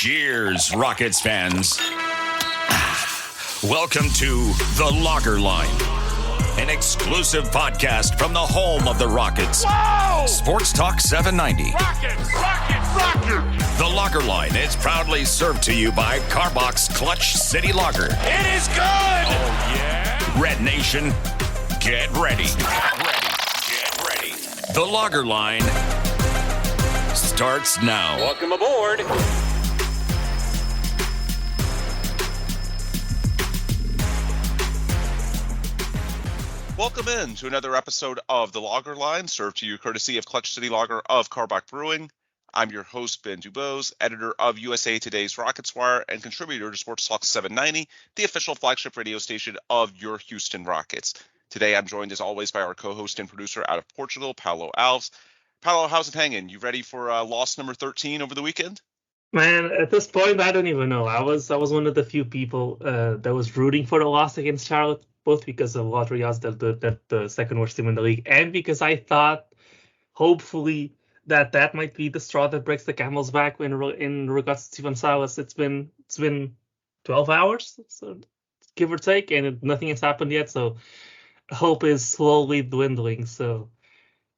Cheers, Rockets fans. Welcome to The Locker Line, an exclusive podcast from the home of the Rockets. Whoa! Sports Talk 790. Rockets! The Locker Line is proudly served to you by Carbox Clutch City Lager. It is good! Oh, yeah? Red Nation, get ready. Get ready. The Locker Line starts now. Welcome aboard. Welcome in to another episode of The Lager Line, served to you courtesy of Clutch City Lager of Carbach Brewing. I'm your host, Ben Dubose, editor of USA Today's Rockets Wire and contributor to Sports Talk 790, the official flagship radio station of your Houston Rockets. Today, I'm joined, as always, by our co-host and producer out of Portugal, Paulo Alves. Paulo, how's it hanging? You ready for loss number 13 over the weekend? Man, at this point, I don't even know. I was one of the few people that was rooting for the loss against Charlotte, both because of lottery odds that the second worst team in the league, and because I thought, hopefully, that might be the straw that breaks the camel's back in regards to Stephen Silas. It's been 12 hours, so give or take, and nothing has happened yet. So hope is slowly dwindling. So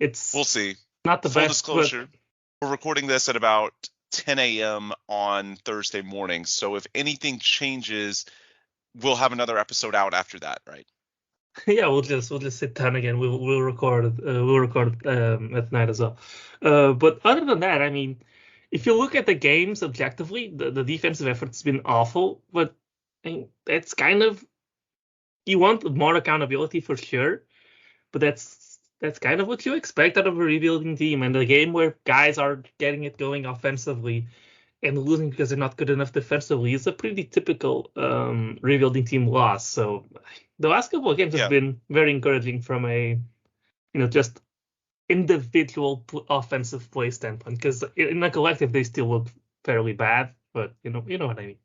we'll see. Not the Full best. Disclosure, we're recording this at about 10 a.m. on Thursday morning. So if anything changes, we'll have another episode out after that, right? Yeah, we'll just sit down again. We'll record it. We'll record at night as well. But other than that, I mean, if you look at the games objectively, the defensive effort's been awful. But I mean, that's kind of, you want more accountability for sure. But that's kind of what you expect out of a rebuilding team. And a game where guys are getting it going offensively and losing because they're not good enough defensively is a pretty typical rebuilding team loss. So the last couple of games have been very encouraging from a, just individual offensive play standpoint. Because in the collective, they still look fairly bad, but you know what I mean.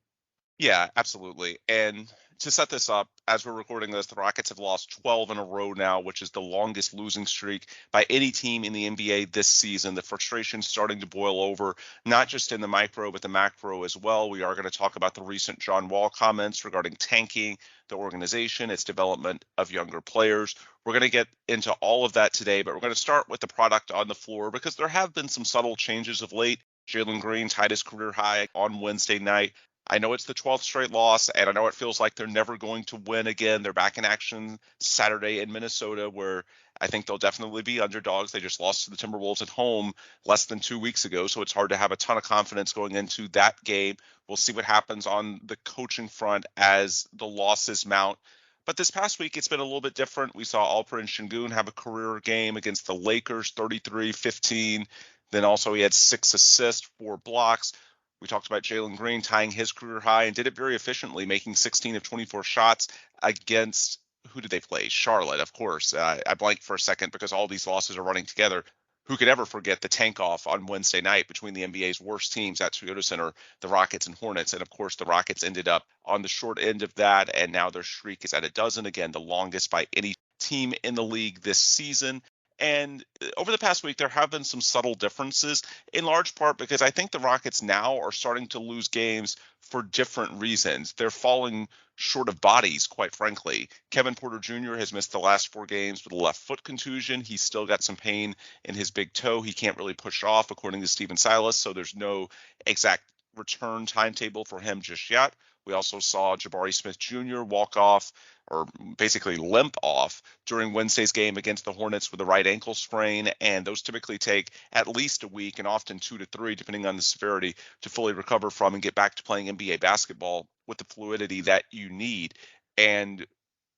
Yeah, absolutely. And to set this up, as we're recording this, the Rockets have lost 12 in a row now, which is the longest losing streak by any team in the NBA this season. The frustration's starting to boil over, not just in the micro, but the macro as well. We are going to talk about the recent John Wall comments regarding tanking the organization, its development of younger players. We're going to get into all of that today, but we're going to start with the product on the floor because there have been some subtle changes of late. Jalen Green tied his career high on Wednesday night. I know it's the 12th straight loss, and I know it feels like they're never going to win again. They're back in action Saturday in Minnesota, where I think they'll definitely be underdogs. They just lost to the Timberwolves at home less than 2 weeks ago, so it's hard to have a ton of confidence going into that game. We'll see what happens on the coaching front as the losses mount. But this past week, it's been a little bit different. We saw Alperen Sengun have a career game against the Lakers, 33-15. Then also he had 6 assists, 4 blocks. We talked about Jalen Green tying his career high and did it very efficiently, making 16 of 24 shots against, who did they play? Charlotte, of course. I blanked for a second because all these losses are running together. Who could ever forget the tank-off on Wednesday night between the NBA's worst teams at Toyota Center, the Rockets and Hornets? And, of course, the Rockets ended up on the short end of that, and now their streak is at a dozen, again, the longest by any team in the league this season. And over the past week, there have been some subtle differences, in large part because I think the Rockets now are starting to lose games for different reasons. They're falling short of bodies, quite frankly. Kevin Porter Jr. has missed the last 4 games with a left foot contusion. He's still got some pain in his big toe. He can't really push off, according to Stephen Silas, so there's no exact return timetable for him just yet. We also saw Jabari Smith Jr. walk off, or basically limp off, during Wednesday's game against the Hornets with a right ankle sprain, and those typically take at least a week and often 2 to 3, depending on the severity, to fully recover from and get back to playing NBA basketball with the fluidity that you need. And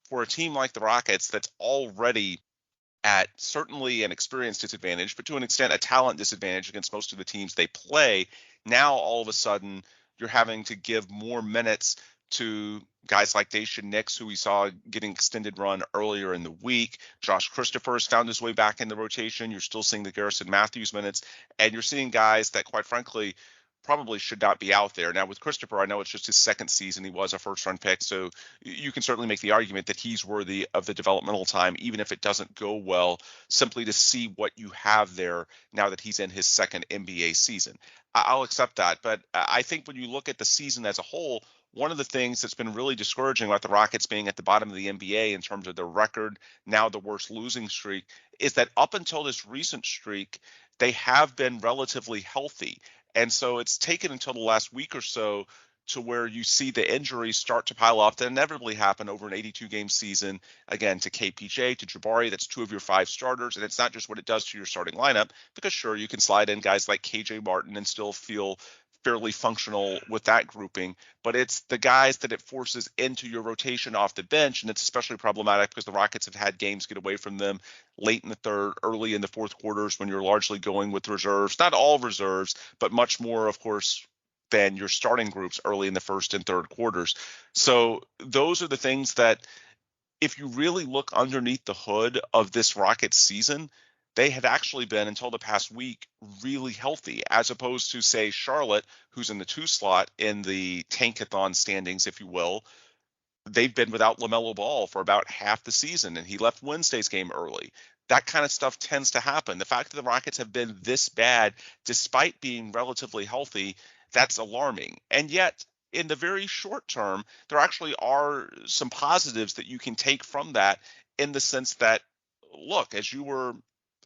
for a team like the Rockets that's already at certainly an experience disadvantage, but to an extent a talent disadvantage against most of the teams they play, now all of a sudden you're having to give more minutes to guys like Daishen Nix, who we saw getting extended run earlier in the week. Josh Christopher has found his way back in the rotation. You're still seeing the Garrison Matthews minutes, and you're seeing guys that, quite frankly, probably should not be out there. Now with Christopher, I know it's just his second season. He was a first-round pick, so you can certainly make the argument that he's worthy of the developmental time, even if it doesn't go well, simply to see what you have there now that he's in his second NBA season. I'll accept that, but I think when you look at the season as a whole, one of the things that's been really discouraging about the Rockets being at the bottom of the NBA in terms of their record, now the worst losing streak, is that up until this recent streak, they have been relatively healthy. And so it's taken until the last week or so to where you see the injuries start to pile up that inevitably happen over an 82-game season, again, to KPJ, to Jabari. That's 2 of your 5 starters. And it's not just what it does to your starting lineup, because sure, you can slide in guys like KJ Martin and still feel fairly functional with that grouping, but it's the guys that it forces into your rotation off the bench, and it's especially problematic because the Rockets have had games get away from them late in the third, early in the fourth quarters when you're largely going with reserves, not all reserves, but much more, of course, than your starting groups early in the first and third quarters. So those are the things that, if you really look underneath the hood of this Rockets season, they had actually been, until the past week, really healthy, as opposed to, say, Charlotte, who's in the 2 slot in the tankathon standings, if you will. They've been without LaMelo Ball for about half the season, and he left Wednesday's game early. That kind of stuff tends to happen. The fact that the Rockets have been this bad, despite being relatively healthy, that's alarming. And yet, in the very short term, there actually are some positives that you can take from that, in the sense that, look, as you were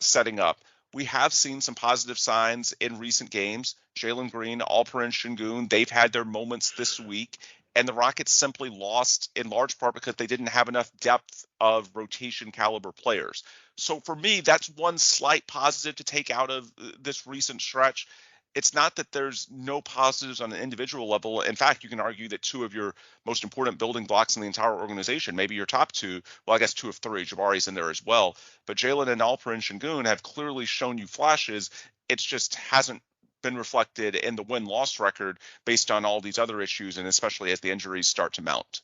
setting up, we have seen some positive signs in recent games. Jalen Green, Alperen Sengun, they've had their moments this week, and the Rockets simply lost in large part because they didn't have enough depth of rotation caliber players. So for me, that's one slight positive to take out of this recent stretch. It's not that there's no positives on an individual level. In fact, you can argue that 2 of your most important building blocks in the entire organization, maybe your top 2, well, I guess 2 of 3, Jabari's in there as well, but Jalen and Alperen Sengun have clearly shown you flashes. It just hasn't been reflected in the win-loss record based on all these other issues, and especially as the injuries start to mount.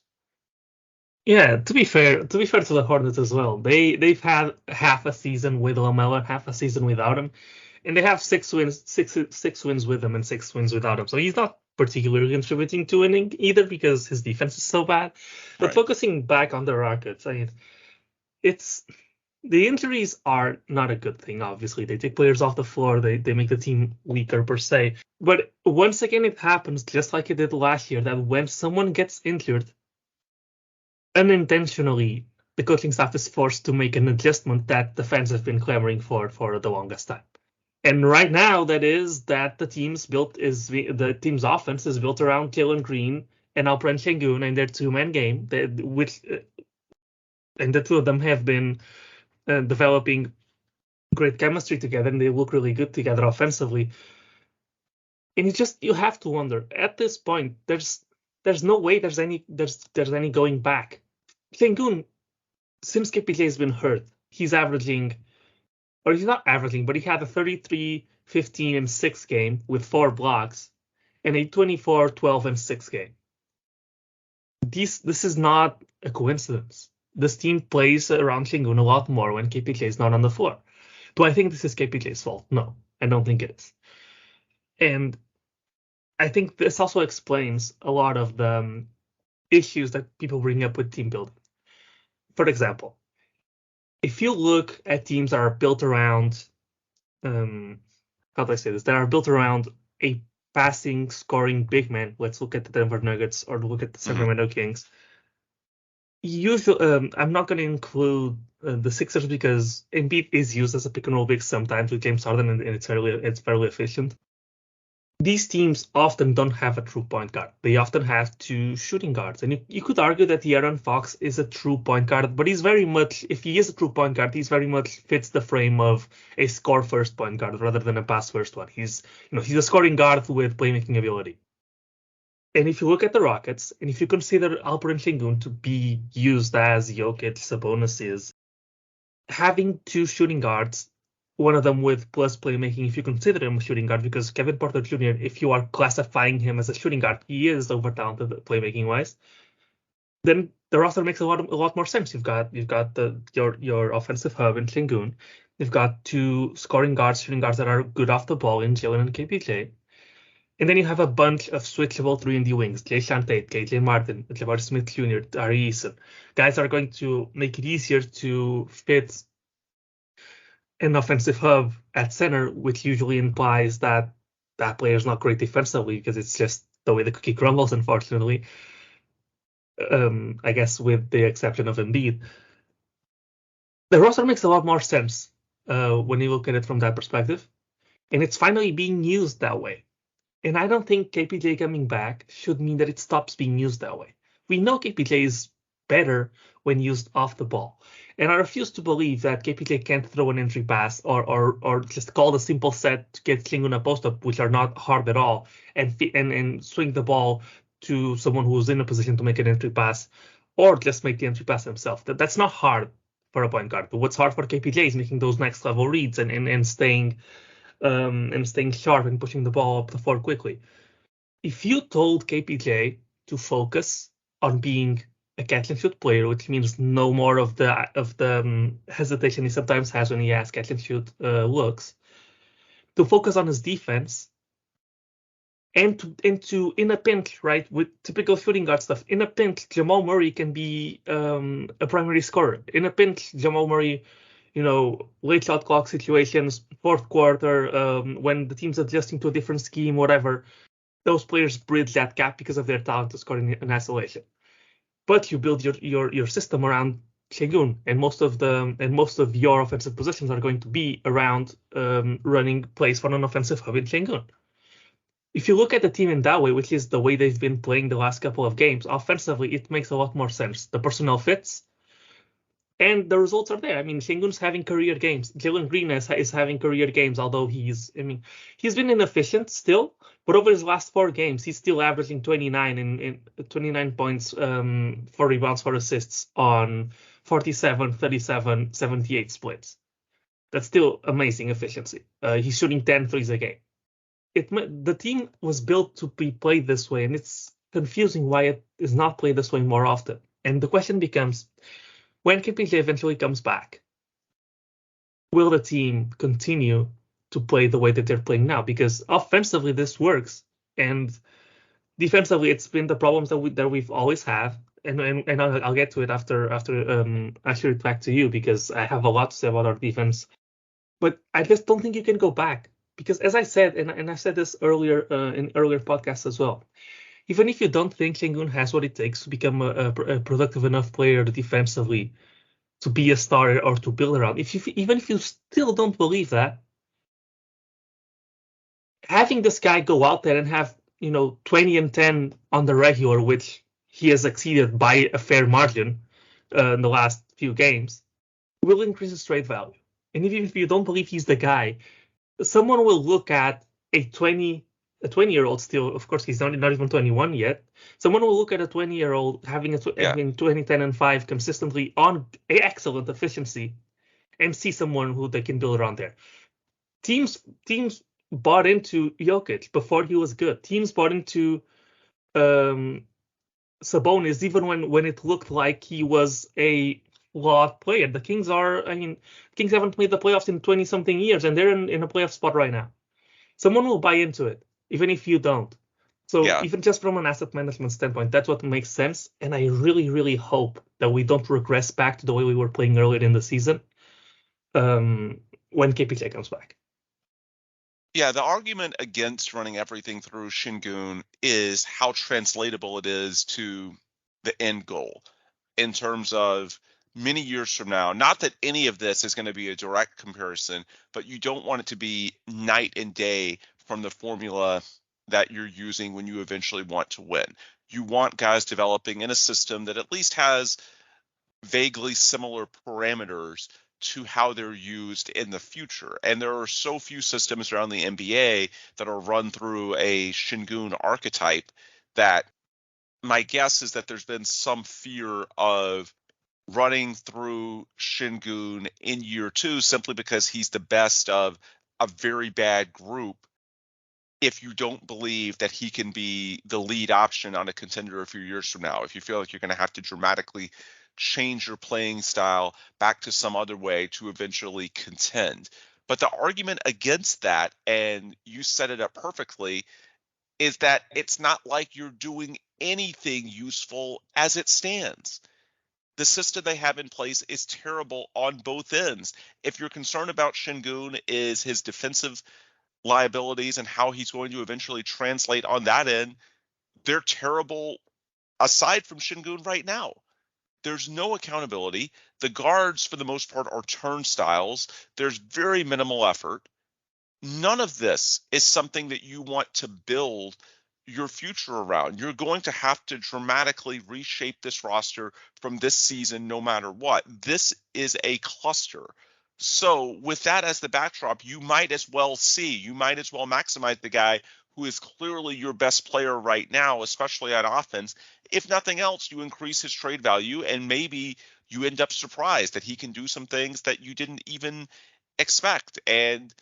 Yeah, to be fair to the Hornets as well, they've had half a season with LaMelo, half a season without him, and they have 6 wins with him and 6 wins without him. So he's not particularly contributing to winning either, because his defense is so bad. But Right. Focusing back on the Rockets, I mean, the injuries are not a good thing. Obviously, they take players off the floor. They make the team weaker per se. But once again, it happens just like it did last year, that when someone gets injured, unintentionally, the coaching staff is forced to make an adjustment that the fans have been clamoring for the longest time. And right now, that is that the team's offense is built around Jalen Green and Alperen Sengun and their 2-man game, and the 2 of them have been developing great chemistry together, and they look really good together offensively. And you have to wonder, at this point, there's no way there's any going back. Sengun, since KPJ has been hurt, he's not averaging, but he had a 33, 15, and 6 game with 4 blocks, and a 24, 12, and 6 game. This is not a coincidence. This team plays around Sengun a lot more when KPJ is not on the floor. Do I think this is KPJ's fault? No, I don't think it is. And I think this also explains a lot of the issues that people bring up with team building. For example, if you look at teams that are built around, how do I say this? That are built around a passing, scoring big man. Let's look at the Denver Nuggets or look at the Sacramento Kings. Usually, I'm not going to include the Sixers because Embiid is used as a pick and roll big sometimes with James Harden, and it's fairly efficient. These teams often don't have a true point guard. They often have 2 shooting guards. And you could argue that De'Aaron Fox is a true point guard, but he's very much, if he is a true point guard, he's very much fits the frame of a score first point guard rather than a pass first one. He's a scoring guard with playmaking ability. And if you look at the Rockets, and if you consider Alperen Sengun to be used as Jokic, Sabonis is, having 2 shooting guards, one of them with plus playmaking, if you consider him a shooting guard, because Kevin Porter Jr., if you are classifying him as a shooting guard, he is over talented playmaking wise, then the roster makes a lot more sense. You've got your offensive hub in Sengun. You've got 2 scoring guards, shooting guards that are good off the ball in Jalen and KPJ. And then you have a bunch of switchable 3-and-D wings, Jason Tate, KJ Martin, Jabari Smith Jr., Ari Eason. Guys are going to make it easier to fit an offensive hub at center, which usually implies that that player is not great defensively because it's just the way the cookie crumbles, unfortunately. I guess with the exception of Embiid. The roster makes a lot more sense when you look at it from that perspective. And it's finally being used that way. And I don't think KPJ coming back should mean that it stops being used that way. We know KPJ is better when used off the ball. And I refuse to believe that KPJ can't throw an entry pass or just call the simple set to get Sengun a post-up, which are not hard at all, and swing the ball to someone who's in a position to make an entry pass, or just make the entry pass himself. That's not hard for a point guard. But what's hard for KPJ is making those next level reads and staying sharp and pushing the ball up the floor quickly. If you told KPJ to focus on being a catch and shoot player, which means no more of the hesitation he sometimes has when he has catch and shoot looks, to focus on his defense, and to in a pinch, right, with typical shooting guard stuff, in a pinch, Jamal Murray can be a primary scorer. In a pinch, Jamal Murray, late shot clock situations, fourth quarter, when the team's adjusting to a different scheme, whatever, those players bridge that gap because of their talent to score in isolation. But you build your system around Sengun, and most of your offensive positions are going to be around running plays for an offensive hub in Sengun. If you look at the team in that way, which is the way they've been playing the last couple of games, offensively, it makes a lot more sense. The personnel fits, and the results are there. I mean, Sengun's having career games. Jalen Green is having career games, although he's been inefficient still. But over his last 4 games, he's still averaging 29 points, 4 rebounds, 4 assists on 47, 37, 78 splits. That's still amazing efficiency. He's shooting 10 threes a game. The team was built to be played this way, and it's confusing why it is not played this way more often. And the question becomes, when KPJ eventually comes back, will the team continue to play the way that they're playing now? Because offensively this works, and defensively it's been the problems that we've always had. And I'll get to it after I shoot it back to you, because I have a lot to say about our defense. But I just don't think you can go back. Because as I said, and I said this earlier in earlier podcasts as well, even if you don't think Sengun has what it takes to become a productive enough player defensively to be a starter or to build around, even if you still don't believe that, having this guy go out there and have 20 and 10 on the regular, which he has exceeded by a fair margin in the last few games, will increase his trade value. And even if you don't believe he's the guy, someone will look at a 20-year-old still. Of course, he's not even 21 yet. Someone will look at a 20-year-old having 20, 10, and 5 consistently on excellent efficiency, and see someone who they can build around there. Teams bought into Jokic before he was good. Teams bought into Sabonis even when it looked like he was a flawed player. The Kings haven't made the playoffs in 20-something years, and they're in a playoff spot right now. Someone will buy into it, even if you don't. So even just from an asset management standpoint, that's what makes sense. And I really, really hope that we don't regress back to the way we were playing earlier in the season when KPJ comes back. Yeah, the argument against running everything through Sengun is how translatable it is to the end goal in terms of many years from now. Not that any of this is going to be a direct comparison, but you don't want it to be night and day from the formula that you're using when you eventually want to win. You want guys developing in a system that at least has vaguely similar parameters to how they're used in the future. And there are so few systems around the NBA that are run through a Sengun archetype that my guess is that there's been some fear of running through Sengun in year 2 simply because he's the best of a very bad group, if you don't believe that he can be the lead option on a contender a few years from now. If you feel like you're going to have to dramatically change your playing style back to some other way to eventually contend. But the argument against that, and you set it up perfectly, is that it's not like you're doing anything useful as it stands. The system they have in place is terrible on both ends. If you're concerned about Sengun is his defensive liabilities and how he's going to eventually translate on that end, they're terrible aside from Sengun right now. There's no accountability. The guards, for the most part, are turnstiles. There's very minimal effort. None of this is something that you want to build your future around. You're going to have to dramatically reshape this roster from this season no matter what. This is a cluster. So with that as the backdrop, you might as well maximize the guy who is clearly your best player right now, especially on offense. If nothing else, you increase his trade value, and maybe you end up surprised that he can do some things that you didn't even expect. And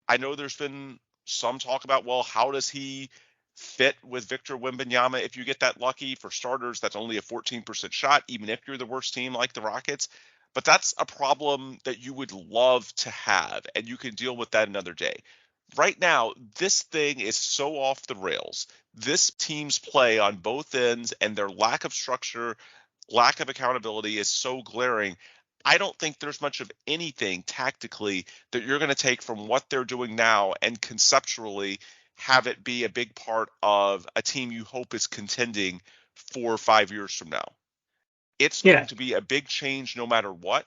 I know there's been some talk about, well, how does he fit with Victor Wembanyama if you get that lucky? For starters, that's only a 14% shot, even if you're the worst team like the Rockets. But that's a problem that you would love to have, and you can deal with that another day. Right now, this thing is so off the rails. This team's play on both ends and their lack of structure, lack of accountability is so glaring. I don't think there's much of anything tactically that you're going to take from what they're doing now and conceptually have it be a big part of a team you hope is contending 4 or 5 years from now. It's going to be a big change no matter what.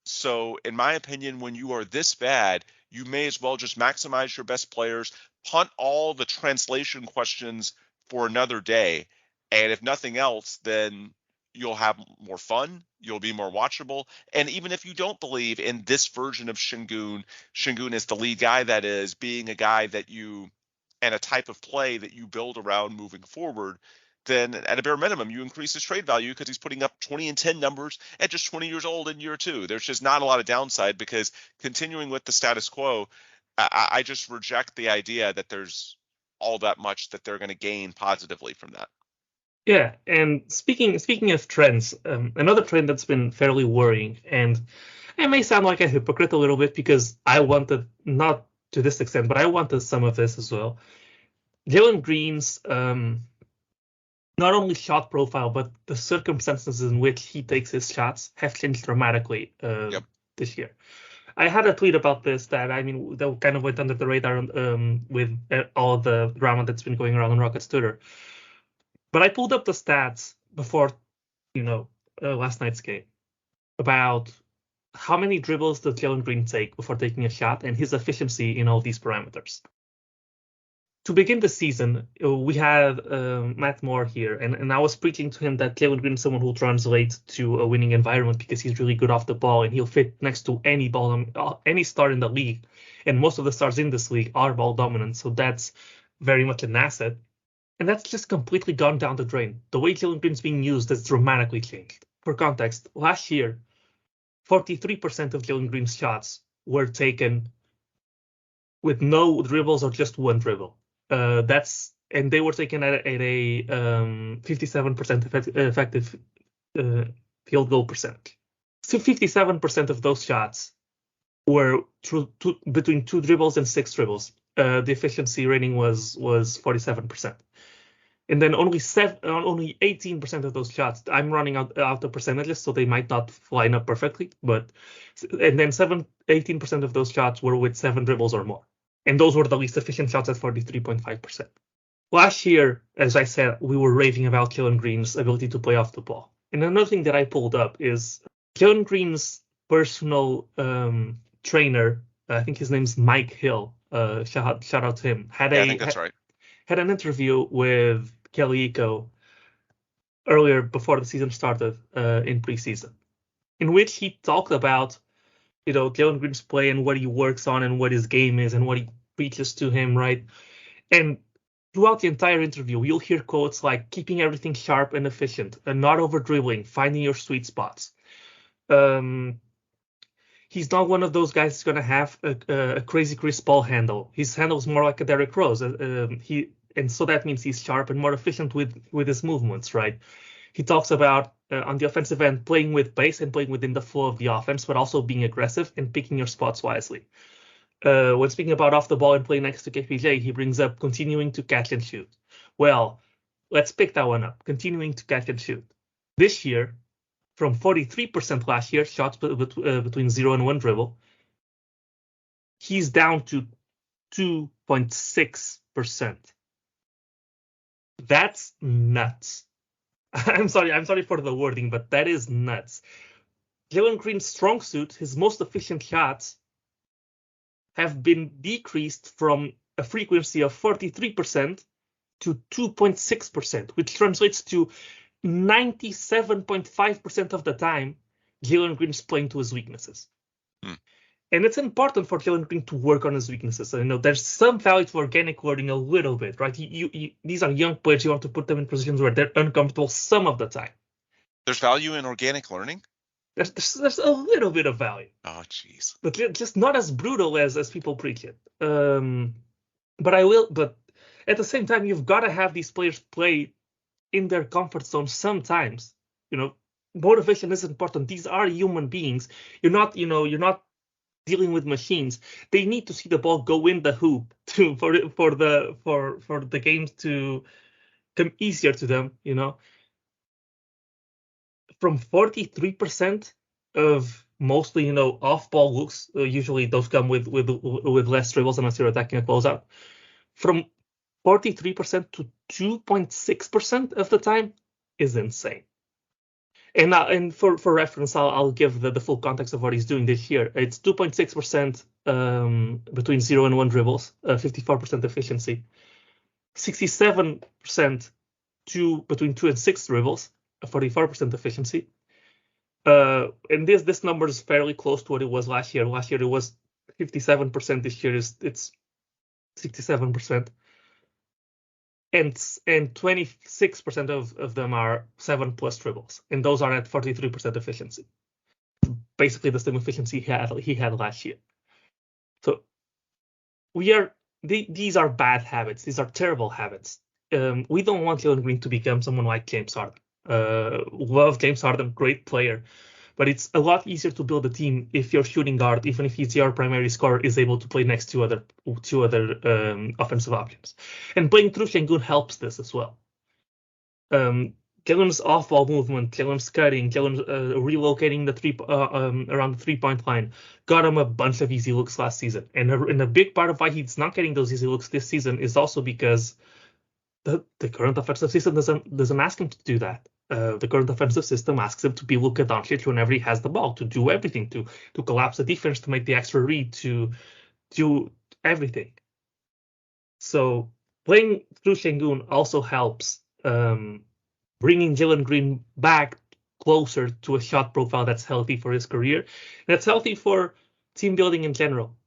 So in my opinion, when you are this bad, you may as well just maximize your best players, punt all the translation questions for another day. And if nothing else, then you'll have more fun, you'll be more watchable. And even if you don't believe in this version of Sengun is the lead guy, that is, being a guy that you, and a type of play that you build around moving forward, then at a bare minimum, you increase his trade value because he's putting up 20 and 10 numbers at just 20 years old in year two. There's just not a lot of downside, because continuing with the status quo, I just reject the idea that there's all that much that they're going to gain positively from that. Yeah, and speaking of trends, another trend that's been fairly worrying, and it may sound like a hypocrite a little bit because I wanted, not to this extent, but I wanted some of this as well. Jalen Green's not only shot profile, but the circumstances in which he takes his shots have changed dramatically this year. I had a tweet about this that kind of went under the radar with all the drama that's been going around on Rockets Twitter. But I pulled up the stats before, last night's game about how many dribbles does Jalen Green take before taking a shot and his efficiency in all these parameters. To begin the season, we had Matt Moore here, and I was preaching to him that Jalen Green is someone who translates to a winning environment because he's really good off the ball and he'll fit next to any star in the league. And most of the stars in this league are ball dominant, so that's very much an asset. And that's just completely gone down the drain. The way Jalen Green's being used has dramatically changed. For context, last year, 43% of Jalen Green's shots were taken with no dribbles or just one dribble. And they were taken at a 57% effective field goal percentage. So 57% of those shots were between 2 dribbles and 6 dribbles. The efficiency rating was 47%. And then only 18% of those shots, I'm running out the percentages, so they might not line up perfectly, and then 18% of those shots were with 7 dribbles or more. And those were the least efficient shots at 43.5%. Last year, as I said, we were raving about Jalen Green's ability to play off the ball. And another thing that I pulled up is Jalen Green's personal trainer, I think his name's Mike Hill, shout out to him, I think that's right. Had an interview with Kelly Iko earlier before the season started in preseason, in which he talked about Jalen Green's play and what he works on and what his game is and what he preaches to him, right? And throughout the entire interview, you'll hear quotes like keeping everything sharp and efficient and not over dribbling, finding your sweet spots. He's not one of those guys who's going to have a crazy Chris Paul handle. His handle's more like a Derrick Rose. And so that means he's sharp and more efficient with his movements, right? He talks about, on the offensive end, playing with pace and playing within the flow of the offense, but also being aggressive and picking your spots wisely. When speaking about off the ball and playing next to KPJ, he brings up continuing to catch and shoot. Well, let's pick that one up. Continuing to catch and shoot. This year, from 43% last year, shots between 0 and 1 dribble, he's down to 2.6%. That's nuts. I'm sorry for the wording, but that is nuts. Jalen Green's strong suit, his most efficient shots, have been decreased from a frequency of 43% to 2.6%, which translates to 97.5% of the time Jalen Green is playing to his weaknesses. And it's important for Jalen Green to work on his weaknesses. I know there's some value to organic learning a little bit, right? These are young players. You want to put them in positions where they're uncomfortable some of the time. There's value in organic learning? There's a little bit of value. Oh, jeez. But just not as brutal as people preach it. But at the same time, you've got to have these players play in their comfort zone sometimes. Motivation is important. These are human beings. You're not dealing with machines. They need to see the ball go in the hoop for the games to come easier to them. From 43% of mostly off-ball looks, usually those come with less dribbles unless you're attacking a closeout. From 43% to 2.6% of the time is insane. And for reference, I'll give the full context of what he's doing this year. It's 2.6% between 0 and 1 dribbles, 54% efficiency, 67% between 2 and 6 dribbles, 44% efficiency. And this number is fairly close to what it was last year. Last year it was 57%. This year it's 67%. And 26% of them are 7+ dribbles, and those are at 43% efficiency. Basically the same efficiency he had last year. So these are bad habits. These are terrible habits. We don't want Jalen Green to become someone like James Harden. Love James Harden, great player, but it's a lot easier to build a team if your shooting guard, even if he's your primary scorer, is able to play next to two other offensive options. And playing through Sengun helps this as well. Jalen's off-ball movement, Jalen's cutting, Jalen's relocating around the 3-point line got him a bunch of easy looks last season. And a big part of why he's not getting those easy looks this season is also because the current offensive system doesn't ask him to do that. The current offensive system asks him to be Luka Doncic whenever he has the ball, to do everything, to collapse the defense, to make the extra read, to do everything. So playing through Sengun also helps bringing Jalen Green back closer to a shot profile that's healthy for his career, and that's healthy for team building in general.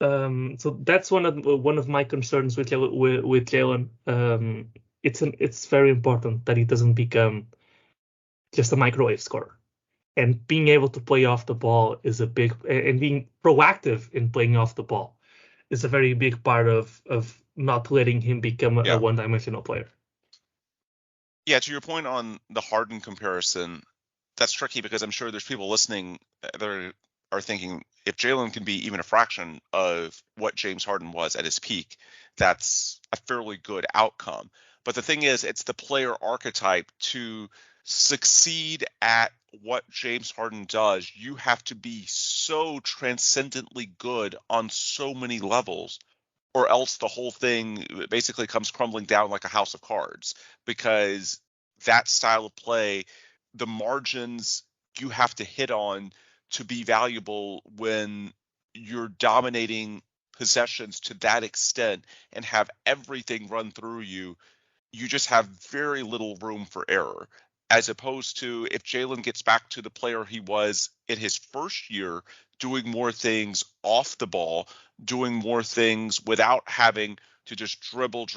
So that's one of my concerns with Jalen. It's very important that he doesn't become just a microwave scorer, and being able to play off the ball is a big, and being proactive in playing off the ball is a very big part of not letting him become a one-dimensional player. Yeah, to your point on the Harden comparison, that's tricky because I'm sure there's people listening that are thinking if Jalen can be even a fraction of what James Harden was at his peak, that's a fairly good outcome. But the thing is, it's the player archetype. To succeed at what James Harden does, you have to be so transcendently good on so many levels, or else the whole thing basically comes crumbling down like a house of cards, because that style of play, the margins you have to hit on to be valuable when you're dominating possessions to that extent and have everything run through you, you just have very little room for error. As opposed to if Jalen gets back to the player he was in his first year, doing more things off the ball, doing more things without having to just dribble,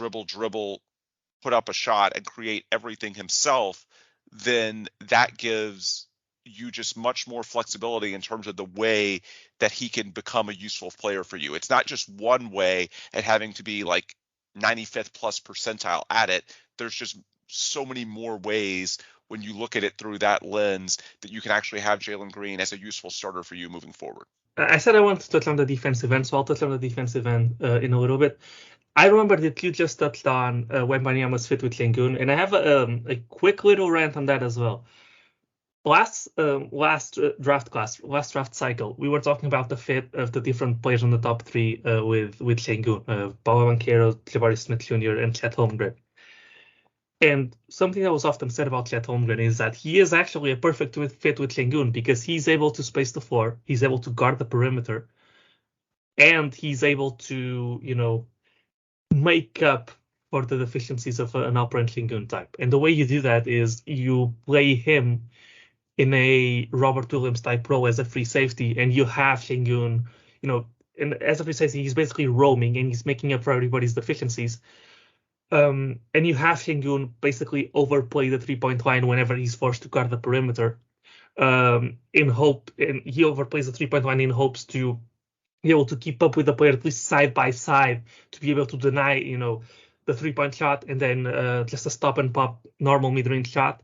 put up a shot and create everything himself, then that gives you just much more flexibility in terms of the way that he can become a useful player for you. It's not just one way and having to be like 95th plus percentile at it. There's just so many more ways when you look at it through that lens that you can actually have Jalen Green as a useful starter for you moving forward. I said I want to touch on the defensive end, so I'll touch on the defensive end in a little bit. I remember that you just touched on Wembanyama's fit with Sengun, and I have a quick little rant on that as well. Last draft cycle, we were talking about the fit of the different players on the top three with Sengun, Paulo Banchero, Jabari Smith Jr., and Chet Holmgren. And something that was often said about Chet Holmgren is that he is actually a perfect fit with Sengun because he's able to space the floor, he's able to guard the perimeter, and he's able to, make up for the deficiencies of an Alperen Sengun type. And the way you do that is you play him in a Robert Williams type role as a free safety, and you have Sengun, and as a free safety, he's basically roaming and he's making up for everybody's deficiencies. And you have Sengun basically overplay the 3-point line whenever he's forced to guard the perimeter. And he overplays the 3-point line in hopes to be able to keep up with the player at least side by side to be able to deny, the 3-point shot and then just a stop and pop normal mid-range shot,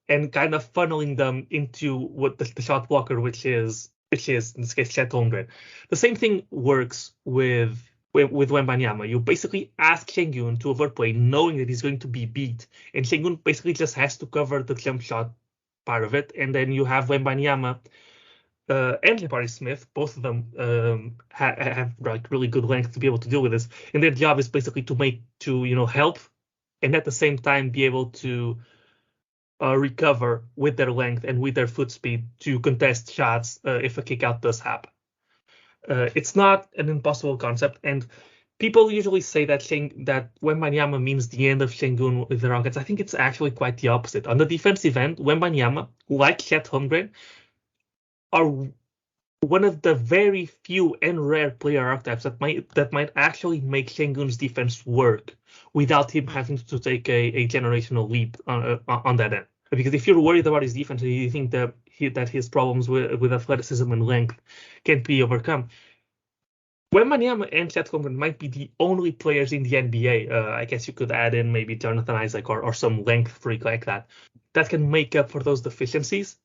and kind of funneling them into what the shot blocker, which is in this case Chet Holmgren. The same thing works with Wembanyama. You basically ask Sengun to overplay, knowing that he's going to be beat, and Sengun basically just has to cover the jump shot part of it, and then you have Wembanyama and Jabari Smith, both of them have like really good length to be able to deal with this, and their job is basically to help, and at the same time be able to recover with their length and with their foot speed to contest shots if a kick out does happen. It's not an impossible concept, and people usually say that Wembanyama means the end of Sengun with the Rockets. I think it's actually quite the opposite. On the defensive end, Wembanyama, like Chet Holmgren, are one of the very few and rare player archetypes that might actually make Sengun's defense work without him having to take a generational leap on that end. Because if you're worried about his defense and you think that his problems with athleticism and length can't be overcome, Wembanyama and Chet Holmgren might be the only players in the NBA. I guess you could add in maybe Jonathan Isaac or some length freak like that can make up for those deficiencies.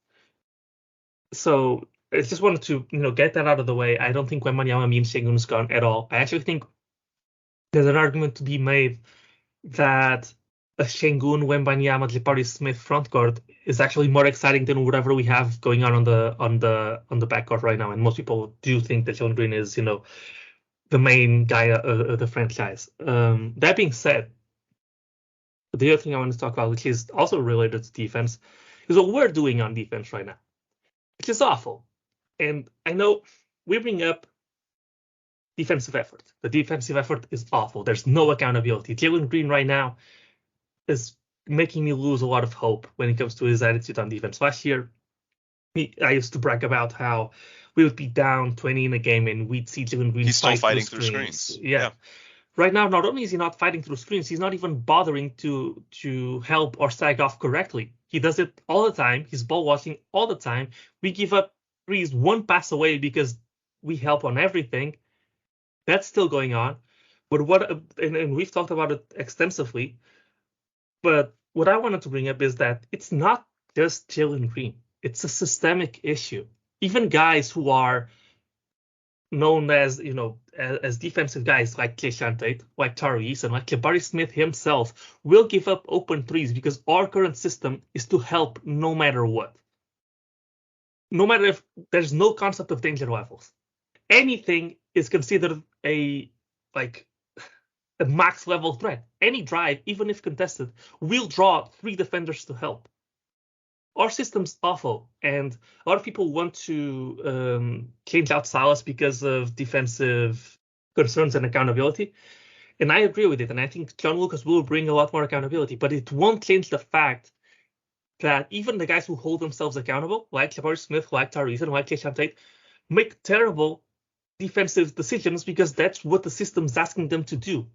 So I just wanted to get that out of the way. I don't think Wembanyama means Sengun's gone at all. I actually think there's an argument to be made that a Sengun, Wembanyama, Jabari Smith front court is actually more exciting than whatever we have going on the backcourt right now. And most people do think that Jalen Green is the main guy of the franchise. That being said, the other thing I want to talk about, which is also related to defense, is what we're doing on defense right now, which is awful. And I know we bring up defensive effort. The defensive effort is awful. There's no accountability. Jalen Green right now is making me lose a lot of hope when it comes to his attitude on defense. Last year, I used to brag about how we would be down 20 in a game and we'd see Jalen Green fighting through screens. Yeah. Right now, not only is he not fighting through screens, he's not even bothering to help or sag off correctly. He does it all the time. He's ball watching all the time. We give up threes one pass away because we help on everything. That's still going on. But and we've talked about it extensively. But what I wanted to bring up is that it's not just Jalen Green. It's a systemic issue. Even guys who are known as, as defensive guys like Jason Tate, like Tyrese, and like Jabari Smith himself will give up open threes because our current system is to help no matter what. No matter if there's no concept of danger levels. Anything is considered a max level threat. Any drive, even if contested, will draw 3 defenders to help. Our system's awful, and a lot of people want to change out Silas because of defensive concerns and accountability. And I agree with it, and I think John Lucas will bring a lot more accountability, but it won't change the fact that even the guys who hold themselves accountable, like Jabari Smith, like Tyrese, and like Jason Tate, make terrible defensive decisions because that's what the system's asking them to do.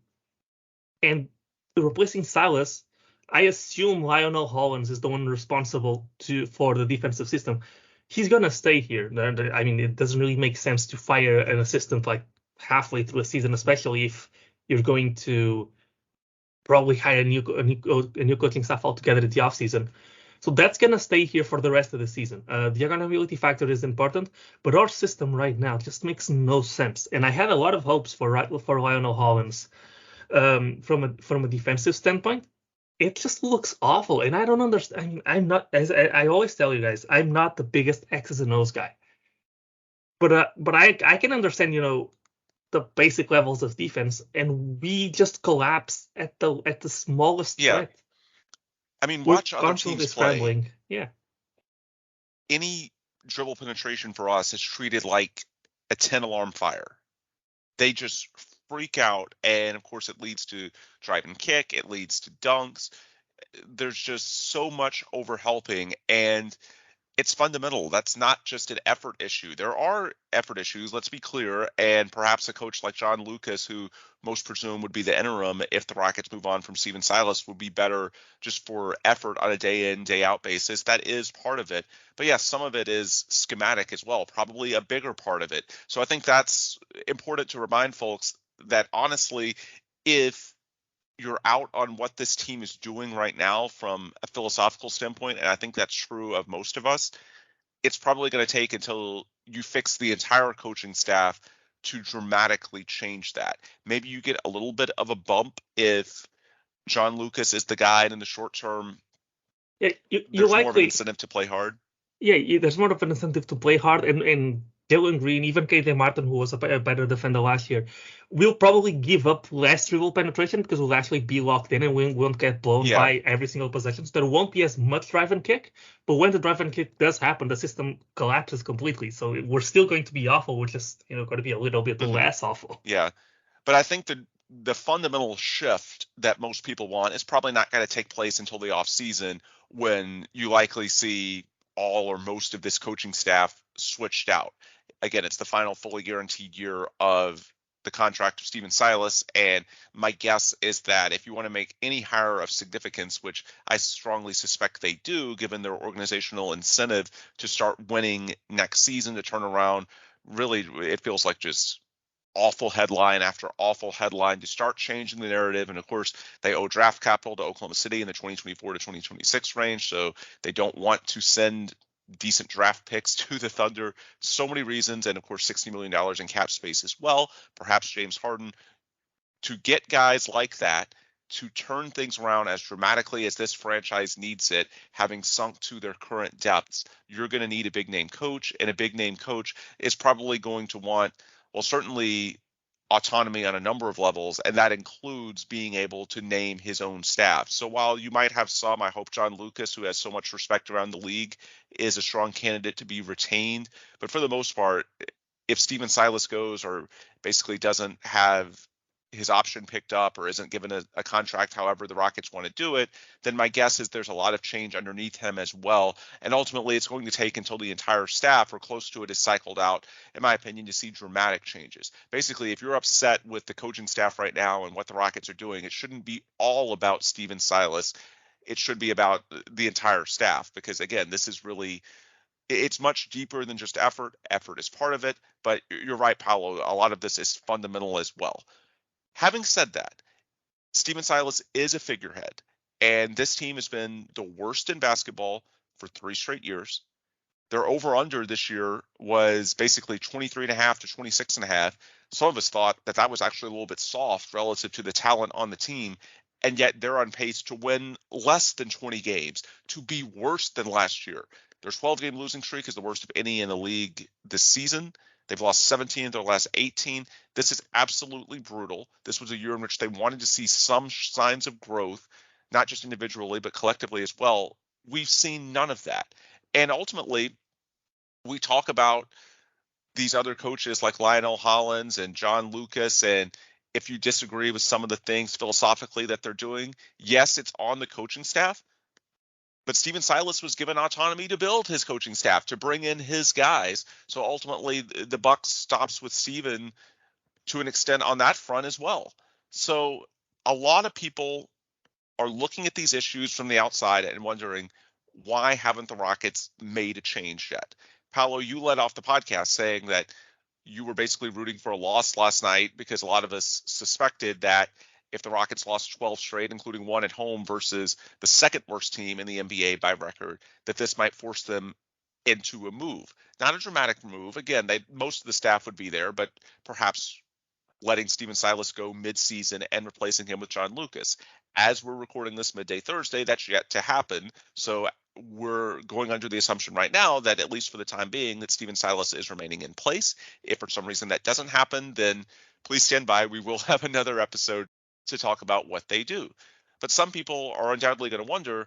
And replacing Silas, I assume Lionel Hollins is the one responsible for the defensive system. He's going to stay here. I mean, it doesn't really make sense to fire an assistant like halfway through a season, especially if you're going to probably hire a new coaching staff altogether at the offseason. So that's going to stay here for the rest of the season. The accountability factor is important, but our system right now just makes no sense. And I had a lot of hopes for Lionel Hollins from a defensive standpoint, it just looks awful. And I don't understand. I mean, I'm not, as I always tell you guys, I'm not the biggest X's and O's guy. But I can understand, the basic levels of defense, and we just collapse at the smallest Yeah. threat. I mean, We're watch other constantly teams play. scrambling. Yeah. Any dribble penetration for us is treated like a 10 alarm fire. They just freak out, and of course it leads to drive and kick, it leads to dunks. There's just so much overhelping, and it's fundamental. That's not just an effort issue. There are effort issues, let's be clear, and perhaps a coach like John Lucas, who most presume would be the interim if the Rockets move on from Stephen Silas, would be better just for effort on a day in, day out basis. That is part of it. But yes, some of it is schematic as well, probably a bigger part of it. So I think that's important to remind folks that honestly, if you're out on what this team is doing right now from a philosophical standpoint, and I think that's true of most of us, it's probably going to take until you fix the entire coaching staff to dramatically change that. Maybe you get a little bit of a bump if John Lucas is the guy, and in the short term, Yeah, there's more of an incentive to play hard. Yeah, there's more of an incentive to play hard, and Jalen Green, even KJ Martin, who was a better defender last year, will probably give up less dribble penetration because we'll actually be locked in and we won't get blown by every single possession. So there won't be as much drive and kick, but when the drive and kick does happen, the system collapses completely. So we're still going to be awful. We're just going to be a little bit less awful. Yeah, but I think the fundamental shift that most people want is probably not going to take place until the off season, when you likely see all or most of this coaching staff switched out. Again, it's the final fully guaranteed year of the contract of Stephen Silas, and my guess is that if you want to make any hire of significance, which I strongly suspect they do, given their organizational incentive to start winning next season, to turn around, really, it feels like just awful headline after awful headline, to start changing the narrative. And of course, they owe draft capital to Oklahoma City in the 2024 to 2026 range, so they don't want to send decent draft picks to the Thunder. So many reasons, and of course $60 million in cap space as well, perhaps James Harden. To get guys like that to turn things around as dramatically as this franchise needs it, having sunk to their current depths, you're going to need a big name coach, and a big name coach is probably going to want, well, certainly autonomy on a number of levels, and that includes being able to name his own staff. So while you might have some, I hope John Lucas, who has so much respect around the league, is a strong candidate to be retained. But for the most part, if Stephen Silas goes, or basically doesn't have his option picked up, or isn't given a contract however the Rockets want to do it, then my guess is there's a lot of change underneath him as well. And ultimately, it's going to take until the entire staff, or close to it, is cycled out, in my opinion, to see dramatic changes. Basically, if you're upset with the coaching staff right now and what the Rockets are doing, it shouldn't be all about Stephen Silas. It should be about the entire staff, because again, this is really, it's much deeper than just effort. Effort is part of it, but you're right, Paulo, a lot of this is fundamental as well. Having said that, Stephen Silas is a figurehead, and this team has been the worst in basketball for 3 straight years. Their over-under this year was basically 23.5 to 26.5. Some of us thought that was actually a little bit soft relative to the talent on the team, and yet they're on pace to win less than 20 games, to be worse than last year. Their 12-game losing streak is the worst of any in the league this season. They've lost 17 of their last 18. This is absolutely brutal. This was a year in which they wanted to see some signs of growth, not just individually, but collectively as well. We've seen none of that. And ultimately, we talk about these other coaches like Lionel Hollins and John Lucas, and if you disagree with some of the things philosophically that they're doing, yes, it's on the coaching staff. But Stephen Silas was given autonomy to build his coaching staff, to bring in his guys. So ultimately, the buck stops with Stephen to an extent on that front as well. So a lot of people are looking at these issues from the outside and wondering, why haven't the Rockets made a change yet? Paulo, you led off the podcast saying that you were basically rooting for a loss last night, because a lot of us suspected that if the Rockets lost 12 straight, including one at home versus the second worst team in the NBA by record, that this might force them into a move. Not a dramatic move. Again, most of the staff would be there, but perhaps letting Stephen Silas go mid-season and replacing him with John Lucas. As we're recording this midday Thursday, that's yet to happen. So we're going under the assumption right now that, at least for the time being, that Stephen Silas is remaining in place. If for some reason that doesn't happen, then please stand by. We will have another episode to talk about what they do. But some people are undoubtedly going to wonder,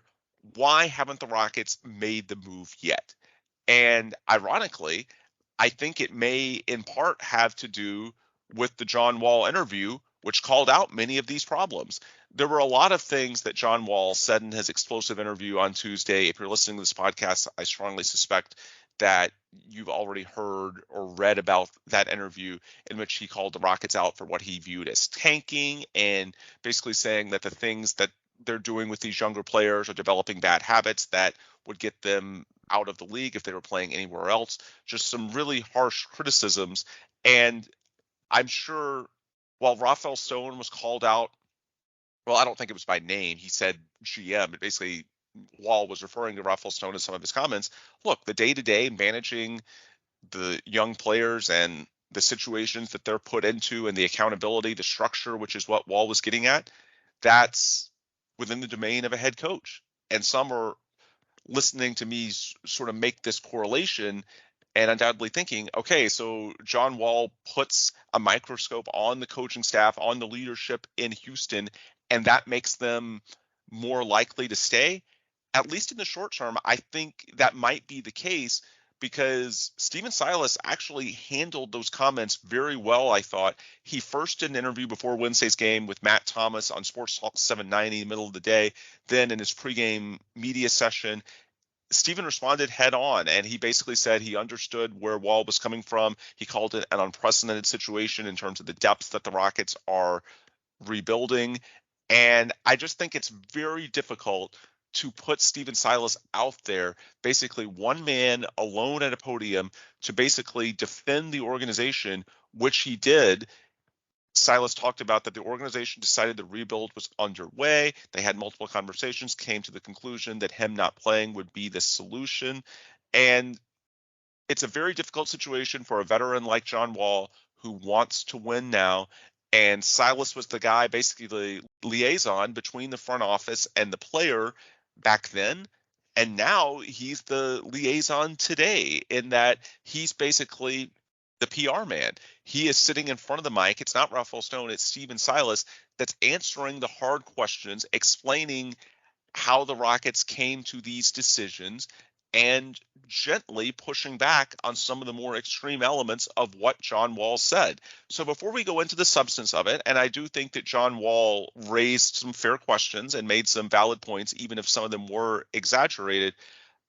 why haven't the Rockets made the move yet? And ironically, I think it may in part have to do with the John Wall interview, which called out many of these problems. There were a lot of things that John Wall said in his explosive interview on Tuesday. If you're listening to this podcast, I strongly suspect that you've already heard or read about that interview, in which he called the Rockets out for what he viewed as tanking, and basically saying that the things that they're doing with these younger players are developing bad habits that would get them out of the league if they were playing anywhere else. Just some really harsh criticisms. And I'm sure while Rafael Stone was called out, well, I don't think it was by name. He said GM, but basically Wall was referring to Rafael Stone in some of his comments. Look, the day-to-day managing the young players and the situations that they're put into and the accountability, the structure, which is what Wall was getting at, that's within the domain of a head coach. And some are listening to me sort of make this correlation and undoubtedly thinking, okay, so John Wall puts a microscope on the coaching staff, on the leadership in Houston, and that makes them more likely to stay. At least in the short term, I think that might be the case, because Stephen Silas actually handled those comments very well, I thought. He first did an interview before Wednesday's game with Matt Thomas on Sports Talk 790 in the middle of the day. Then in his pregame media session, Stephen responded head on, and he basically said he understood where Wall was coming from. He called it an unprecedented situation in terms of the depth that the Rockets are rebuilding. And I just think it's very difficult to put Stephen Silas out there, basically one man alone at a podium, to basically defend the organization, which he did. Silas talked about that the organization decided the rebuild was underway. They had multiple conversations, came to the conclusion that him not playing would be the solution. And it's a very difficult situation for a veteran like John Wall, who wants to win now. And Silas was the guy, basically the liaison between the front office and the player back then. And now he's the liaison today, in that he's basically the PR man. He is sitting in front of the mic. It's not Rafael Stone, it's Stephen Silas that's answering the hard questions, explaining how the Rockets came to these decisions, and gently pushing back on some of the more extreme elements of what John Wall said. So before we go into the substance of it, and I do think that John Wall raised some fair questions and made some valid points, even if some of them were exaggerated,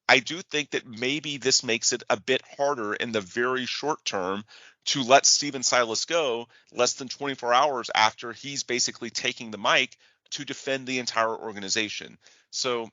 I do think that maybe this makes it a bit harder in the very short term to let Stephen Silas go less than 24 hours after he's basically taking the mic to defend the entire organization. So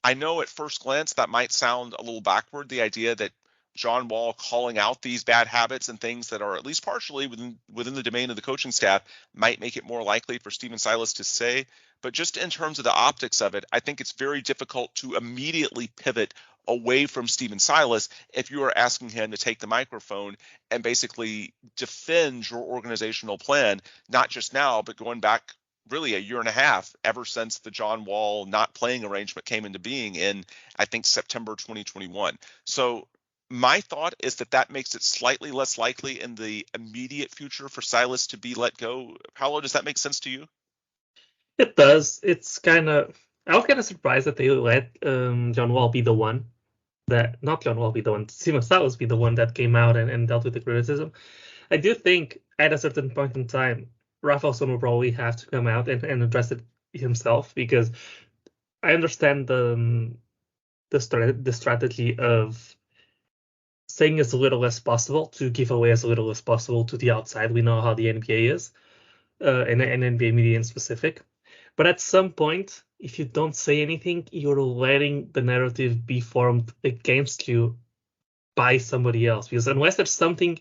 I know at first glance that might sound a little backward, the idea that John Wall calling out these bad habits and things that are at least partially within the domain of the coaching staff might make it more likely for Stephen Silas to say. But just in terms of the optics of it, I think it's very difficult to immediately pivot away from Stephen Silas if you are asking him to take the microphone and basically defend your organizational plan, not just now, but going back really a year and a half, ever since the John Wall not playing arrangement came into being in, I think, September 2021. So my thought is that makes it slightly less likely in the immediate future for Silas to be let go. Paulo, does that make sense to you? It does. I was kind of surprised that they let John Wall be the one Stephen Silas be the one that came out and dealt with the criticism. I do think at a certain point in time, Rafael Stone will probably have to come out and address it himself, because I understand the strategy of saying as little as possible to give away as little as possible to the outside. We know how the NBA is, and NBA media in specific. But at some point, if you don't say anything, you're letting the narrative be formed against you by somebody else. Because unless there's something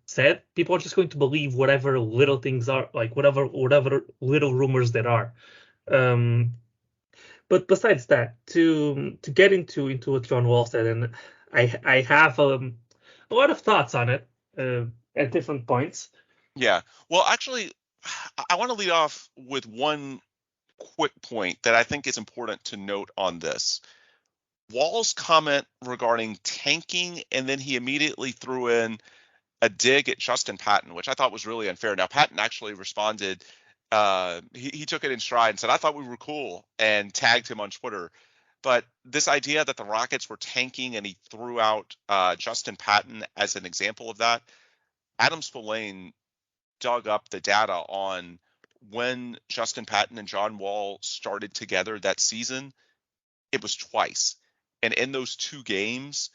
said, people are just going to believe whatever little things are, like whatever little rumors there are. But besides that, to get into what John Wall said, and I have a lot of thoughts on it at different points. Yeah. Well, actually, I want to lead off with one quick point that I think is important to note on this. Wall's comment regarding tanking, and then he immediately threw in a dig at Justin Patton, which I thought was really unfair. Now, Patton actually responded. He took it in stride and said, I thought we were cool, and tagged him on Twitter. But this idea that the Rockets were tanking and he threw out Justin Patton as an example of that, Adam Spillane dug up the data on when Justin Patton and John Wall started together that season. It was twice. And in those two games,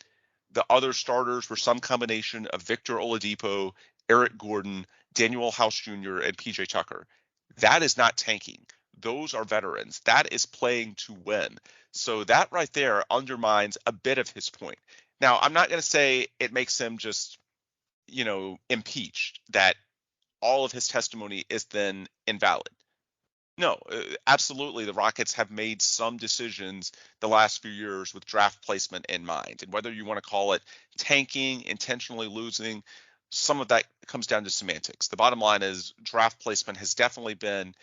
the other starters were some combination of Victor Oladipo, Eric Gordon, Daniel House Jr., and PJ Tucker. That is not tanking. Those are veterans. That is playing to win. So that right there undermines a bit of his point. Now, I'm not going to say it makes him just, impeached, that all of his testimony is then invalid. No, absolutely. The Rockets have made some decisions the last few years with draft placement in mind. And whether you want to call it tanking, intentionally losing, some of that comes down to semantics. The bottom line is draft placement has definitely been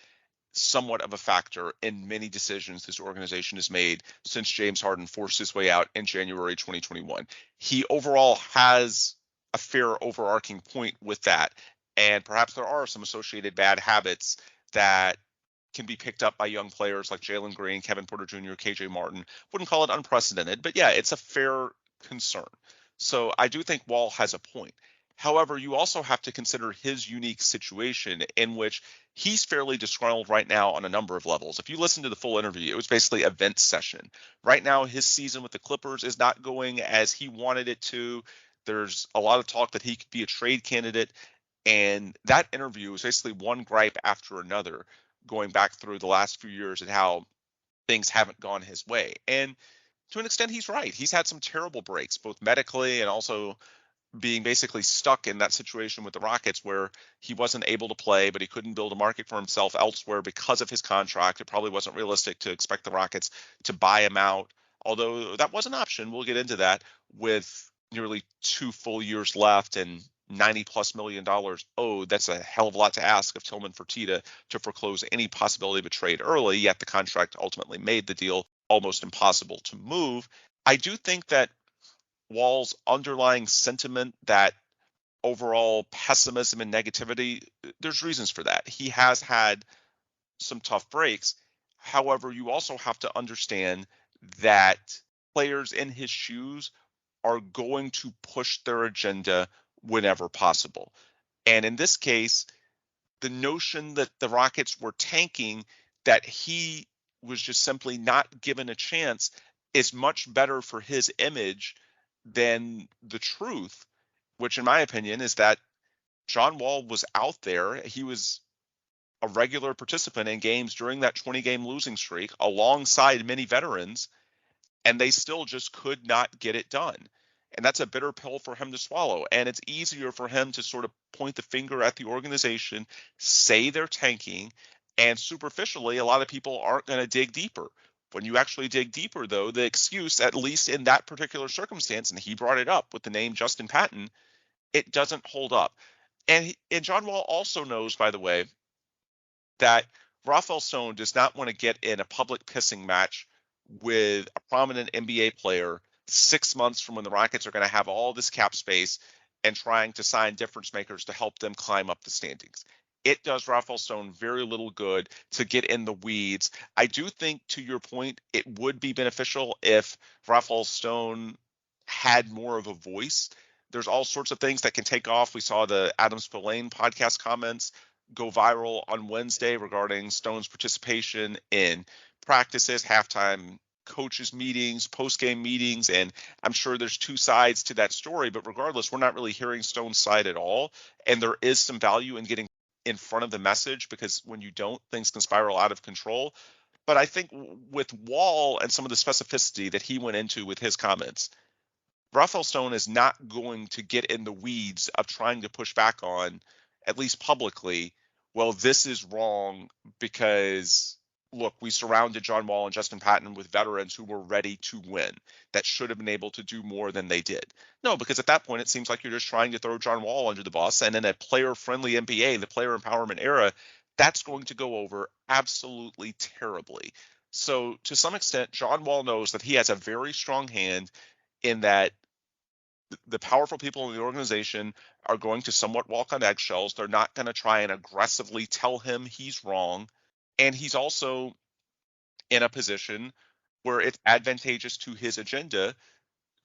somewhat of a factor in many decisions this organization has made since James Harden forced his way out in January 2021. He overall has a fair overarching point with that. And perhaps there are some associated bad habits that can be picked up by young players like Jalen Green, Kevin Porter Jr., KJ Martin. Wouldn't call it unprecedented, but yeah, it's a fair concern. So I do think Wall has a point. However, you also have to consider his unique situation in which he's fairly disgruntled right now on a number of levels. If you listen to the full interview, it was basically a vent session. Right now, his season with the Clippers is not going as he wanted it to. There's a lot of talk that he could be a trade candidate. And that interview is basically one gripe after another, going back through the last few years and how things haven't gone his way. And to an extent, he's right. He's had some terrible breaks, both medically and also being basically stuck in that situation with the Rockets where he wasn't able to play, but he couldn't build a market for himself elsewhere because of his contract. It probably wasn't realistic to expect the Rockets to buy him out, although that was an option. We'll get into that with nearly 2 full years left and $90+ million owed. That's a hell of a lot to ask of Tillman Fertitta to foreclose any possibility of a trade early, yet the contract ultimately made the deal almost impossible to move. I do think that Wall's underlying sentiment, that overall pessimism and negativity, there's reasons for that. He has had some tough breaks. However, you also have to understand that players in his shoes are going to push their agenda whenever possible. And in this case, the notion that the Rockets were tanking, that he was just simply not given a chance, is much better for his image than the truth, which in my opinion is that John Wall was out there. He was a regular participant in games during that 20-game losing streak alongside many veterans, and they still just could not get it done. And that's a bitter pill for him to swallow. And it's easier for him to sort of point the finger at the organization, say they're tanking, and superficially, a lot of people aren't going to dig deeper. When you actually dig deeper, though, the excuse, at least in that particular circumstance, and he brought it up with the name Justin Patton, it doesn't hold up. And John Wall also knows, by the way, that Rafael Stone does not want to get in a public pissing match with a prominent NBA player 6 months from when the Rockets are going to have all this cap space and trying to sign difference makers to help them climb up the standings. It does Rafael Stone very little good to get in the weeds. I do think, to your point, it would be beneficial if Rafael Stone had more of a voice. There's all sorts of things that can take off. We saw the Adam Spillane podcast comments go viral on Wednesday regarding Stone's participation in practices, halftime coaches meetings, post-game meetings, and I'm sure there's two sides to that story, but regardless, we're not really hearing Stone's side at all, and there is some value in getting in front of the message, because when you don't, things can spiral out of control. But I think with Wall and some of the specificity that he went into with his comments, Rafael Stone is not going to get in the weeds of trying to push back on, at least publicly, well, this is wrong because look, we surrounded John Wall and Justin Patton with veterans who were ready to win, that should have been able to do more than they did. No, because at that point, it seems like you're just trying to throw John Wall under the bus. And in a player-friendly NBA, the player empowerment era, that's going to go over absolutely terribly. So to some extent, John Wall knows that he has a very strong hand in that the powerful people in the organization are going to somewhat walk on eggshells. They're not going to try and aggressively tell him he's wrong. And he's also in a position where it's advantageous to his agenda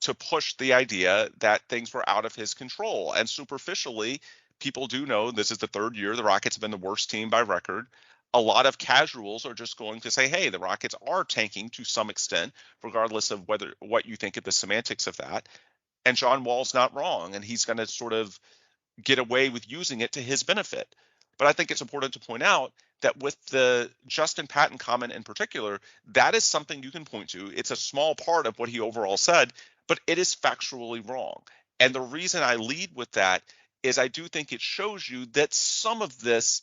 to push the idea that things were out of his control. And superficially, people do know this is the third year the Rockets have been the worst team by record. A lot of casuals are just going to say, hey, the Rockets are tanking to some extent, regardless of what you think of the semantics of that. And John Wall's not wrong, and he's going to sort of get away with using it to his benefit. But I think it's important to point out that with the Justin Patton comment in particular, that is something you can point to. It's a small part of what he overall said, but it is factually wrong. And the reason I lead with that is I do think it shows you that some of this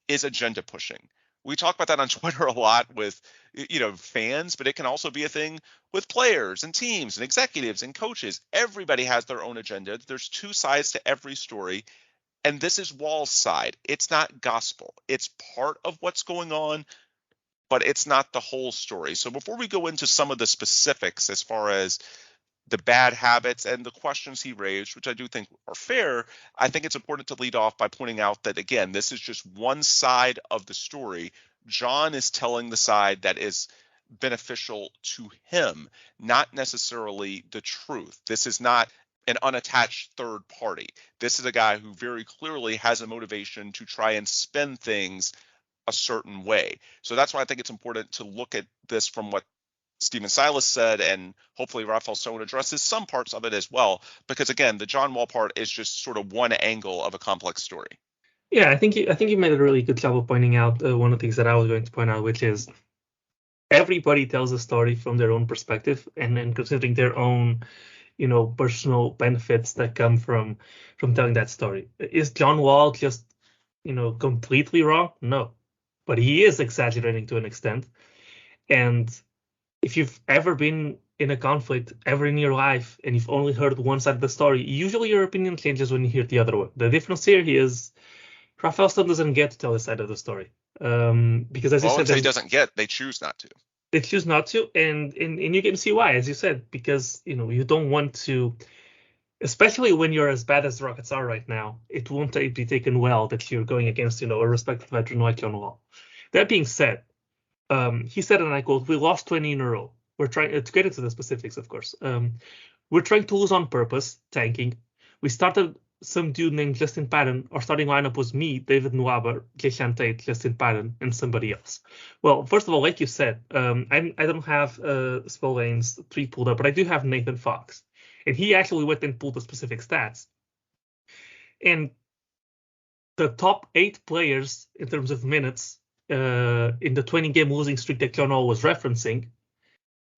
is agenda pushing. We talk about that on Twitter a lot with, fans, but it can also be a thing with players and teams and executives and coaches. Everybody has their own agenda. There's two sides to every story. And this is Wall's side. It's not gospel. It's part of what's going on, but it's not the whole story. So before we go into some of the specifics as far as the bad habits and the questions he raised, which I do think are fair, I think it's important to lead off by pointing out that, again, this is just one side of the story. John is telling the side that is beneficial to him, not necessarily the truth. This is not an unattached third party. This is a guy who very clearly has a motivation to try and spin things a certain way. So that's why I think it's important to look at this from what Stephen Silas said, and hopefully Rafael Stone addresses some parts of it as well, because again, the John Wall part is just sort of one angle of a complex story. Yeah, I think you made a really good job of pointing out one of the things that I was going to point out, which is everybody tells a story from their own perspective, and then considering their own, personal benefits that come from telling that story. Is John Wall just, completely wrong? No, but he is exaggerating to an extent. And if you've ever been in a conflict ever in your life and you've only heard one side of the story, usually your opinion changes when you hear the other one. The difference here is Rafael Stone doesn't get to tell his side of the story. Because as you said, he doesn't get, they choose not to. They choose not to, and you can see why, as you said, because you don't want to, especially when you're as bad as the Rockets are right now. It won't be taken well that you're going against a respected veteran like John Wall. That being said, he said, and I quote, "We lost 20 in a row. We're trying to get into the specifics, of course. We're trying to lose on purpose, tanking. We started some dude named Justin Patton. Our starting lineup was me, David Nwaba, Jason Tate, Justin Patton, and somebody else." Well, first of all, like you said, I don't have Spollane's tweet pulled up, but I do have Nathan Fox. And he actually went and pulled the specific stats. And the top 8 players in terms of minutes in the 20-game losing streak that John Wall was referencing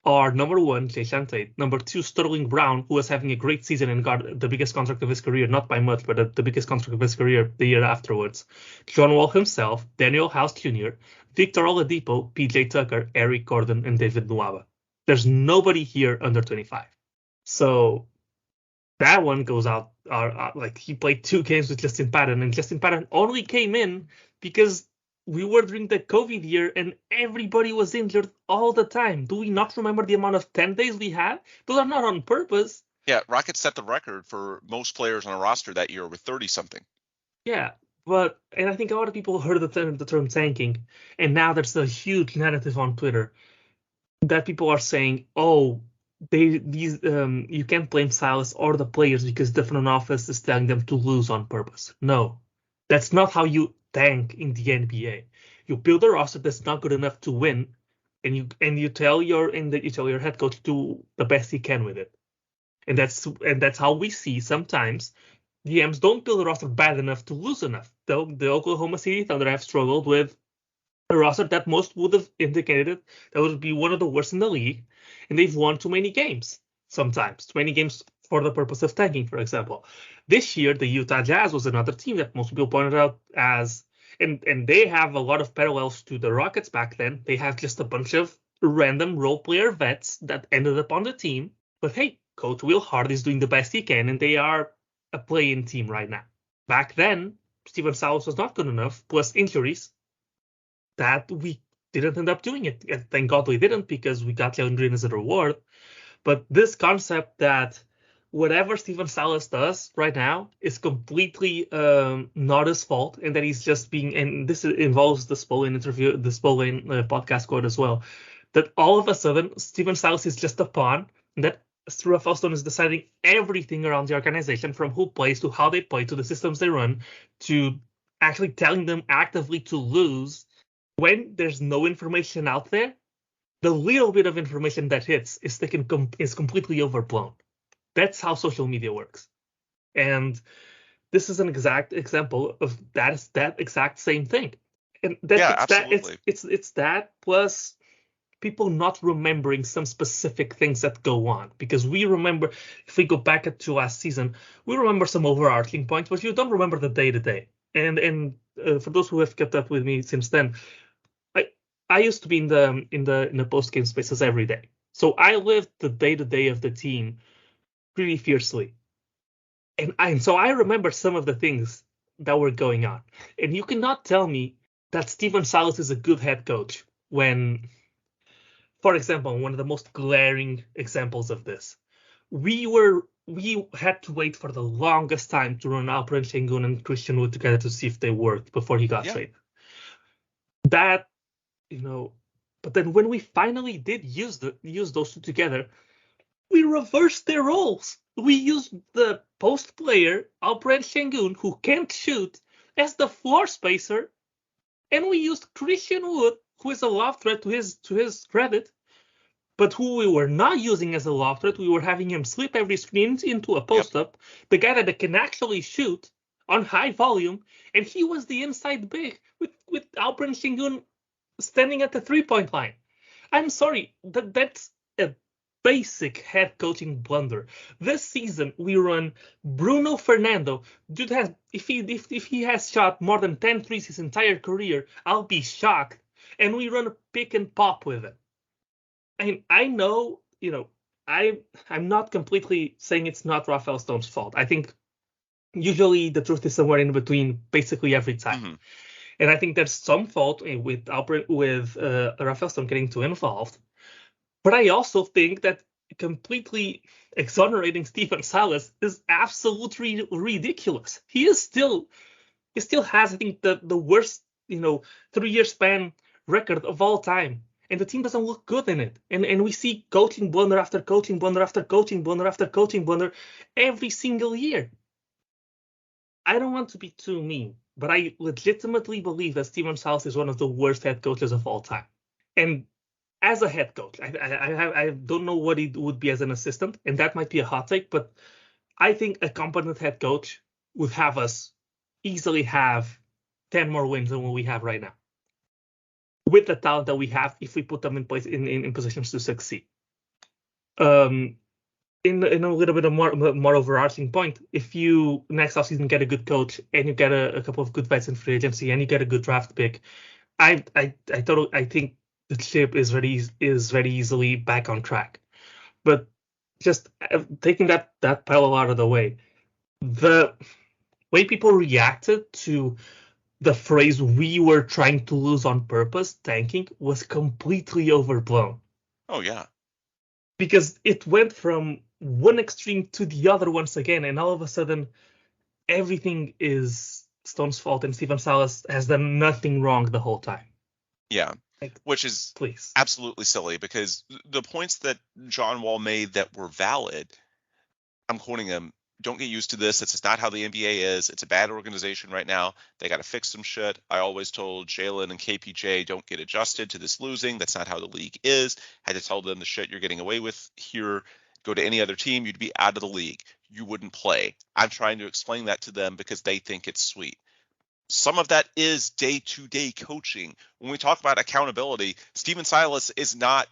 are number 1, Jason Tate, number 2, Sterling Brown, who was having a great season and got the biggest contract of his career, not by much, but the biggest contract of his career the year afterwards, John Wall himself, Daniel House Jr., Victor Oladipo, PJ Tucker, Eric Gordon, and David Nwaba. There's nobody here under 25. So that one goes out, like he played 2 games with Justin Patton, and Justin Patton only came in because we were during the COVID year and everybody was injured all the time. Do we not remember the amount of 10 days we had? Those are not on purpose. Yeah, Rockets set the record for most players on a roster that year with 30-something. Yeah, and I think a lot of people heard the term tanking, and now there's a huge narrative on Twitter that people are saying, oh, you can't blame Silas or the players because the front office is telling them to lose on purpose. No, that's not how you tank in the NBA. You build a roster that's not good enough to win, and you tell your head coach to do the best he can with it. And that's how we see sometimes GMs don't build a roster bad enough to lose enough. The Oklahoma City Thunder have struggled with a roster that most would have indicated that would be one of the worst in the league, and they've won too many games sometimes. Too many games for the purpose of tanking, for example. This year, the Utah Jazz was another team that most people pointed out as, and they have a lot of parallels to the Rockets back then. They have just a bunch of random role player vets that ended up on the team. But hey, Coach Will Hard is doing the best he can, and they are a play-in team right now. Back then, Stephen Silas was not good enough, plus injuries, that we didn't end up doing it. And thank God we didn't, because we got Jalen Green as a reward. But this concept that whatever Stephen Silas does right now is completely not his fault, and that he's just being, and this involves the Spolin interview, the Spolin podcast quote as well, that all of a sudden Stephen Silas is just a pawn, and that Rafael Stone is deciding everything around the organization, from who plays to how they play to the systems they run, to actually telling them actively to lose when there's no information out there. The little bit of information that hits is completely overblown. That's how social media works. And this is an exact example of that exact same thing. And absolutely. It's that plus people not remembering some specific things that go on. Because we remember, if we go back to last season, we remember some overarching points, but you don't remember the day-to-day. And for those who have kept up with me since then, I used to be in the post-game spaces every day. So I lived the day-to-day of the team pretty fiercely. And so I remember some of the things that were going on. And you cannot tell me that Stephen Silas is a good head coach when, for example, one of the most glaring examples of this, we had to wait for the longest time to run Alperen Sengun and Christian Wood together to see if they worked before he got traded. That, but then when we finally did use those two together, we reversed their roles. We used the post player, Alperen Sengun, who can't shoot, as the floor spacer, and we used Christian Wood, who is a lob threat to his credit, but who we were not using as a lob threat. We were having him slip every screen into a post up, the guy that can actually shoot on high volume, and he was the inside big with Alperen Sengun standing at the 3-point line. I'm sorry, that's a basic head coaching blunder. This season we run Bruno Fernando. Dude has, if he has shot more than 10 threes his entire career, I'll be shocked. And we run a pick and pop with it. And I know, I'm not completely saying it's not Rafael Stone's fault. I think usually the truth is somewhere in between, basically every time. Mm-hmm. And I think there's some fault with Rafael Stone getting too involved. But I also think that completely exonerating Stephen Silas is absolutely ridiculous. He still has, I think, the worst 3-year span record of all time, and the team doesn't look good in it. And we see coaching blunder after coaching blunder after coaching blunder after coaching blunder every single year. I don't want to be too mean, but I legitimately believe that Stephen Silas is one of the worst head coaches of all time. And as a head coach, I don't know what he would be as an assistant, and that might be a hot take, but I think a competent head coach would have us easily have 10 more wins than what we have right now, with the talent that we have if we put them in place in positions to succeed. In a little bit of more overarching point, if you next offseason get a good coach and you get a couple of good vets in free agency and you get a good draft pick, I think the ship is very easily back on track. But just taking that parallel out of the way, the way people reacted to the phrase "we were trying to lose on purpose," tanking, was completely overblown. Oh yeah, because it went from one extreme to the other once again, and all of a sudden everything is Stone's fault and Stephen Silas has done nothing wrong the whole time. Yeah. Which is absolutely silly, because the points that John Wall made that were valid, I'm quoting him, don't get used to this. It's just not how the NBA is. It's a bad organization right now. They got to fix some shit. I always told Jalen and KPJ, don't get adjusted to this losing. That's not how the league is. Had to tell them the shit you're getting away with here. Go to any other team, you'd be out of the league. You wouldn't play. I'm trying to explain that to them because they think it's sweet. Some of that is day-to-day coaching. When we talk about accountability, Stephen Silas is not,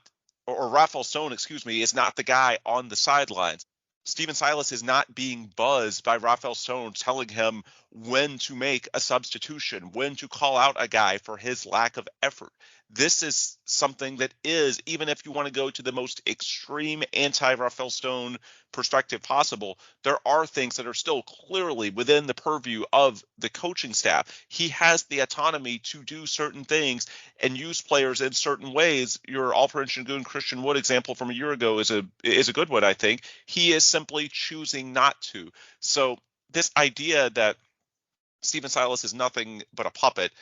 or Rafael Stone, is not the guy on the sidelines. Stephen Silas is not being buzzed by Rafael Stone telling him when to make a substitution, when to call out a guy for his lack of effort. This is something that is, even if you want to go to the most extreme anti-Rafael Stone perspective possible, there are things that are still clearly within the purview of the coaching staff. He has the autonomy to do certain things and use players in certain ways. Your Alperen Sengun, Christian Wood example from a year ago is a good one, I think. He is simply choosing not to. So this idea that Stephen Silas is nothing but a puppet,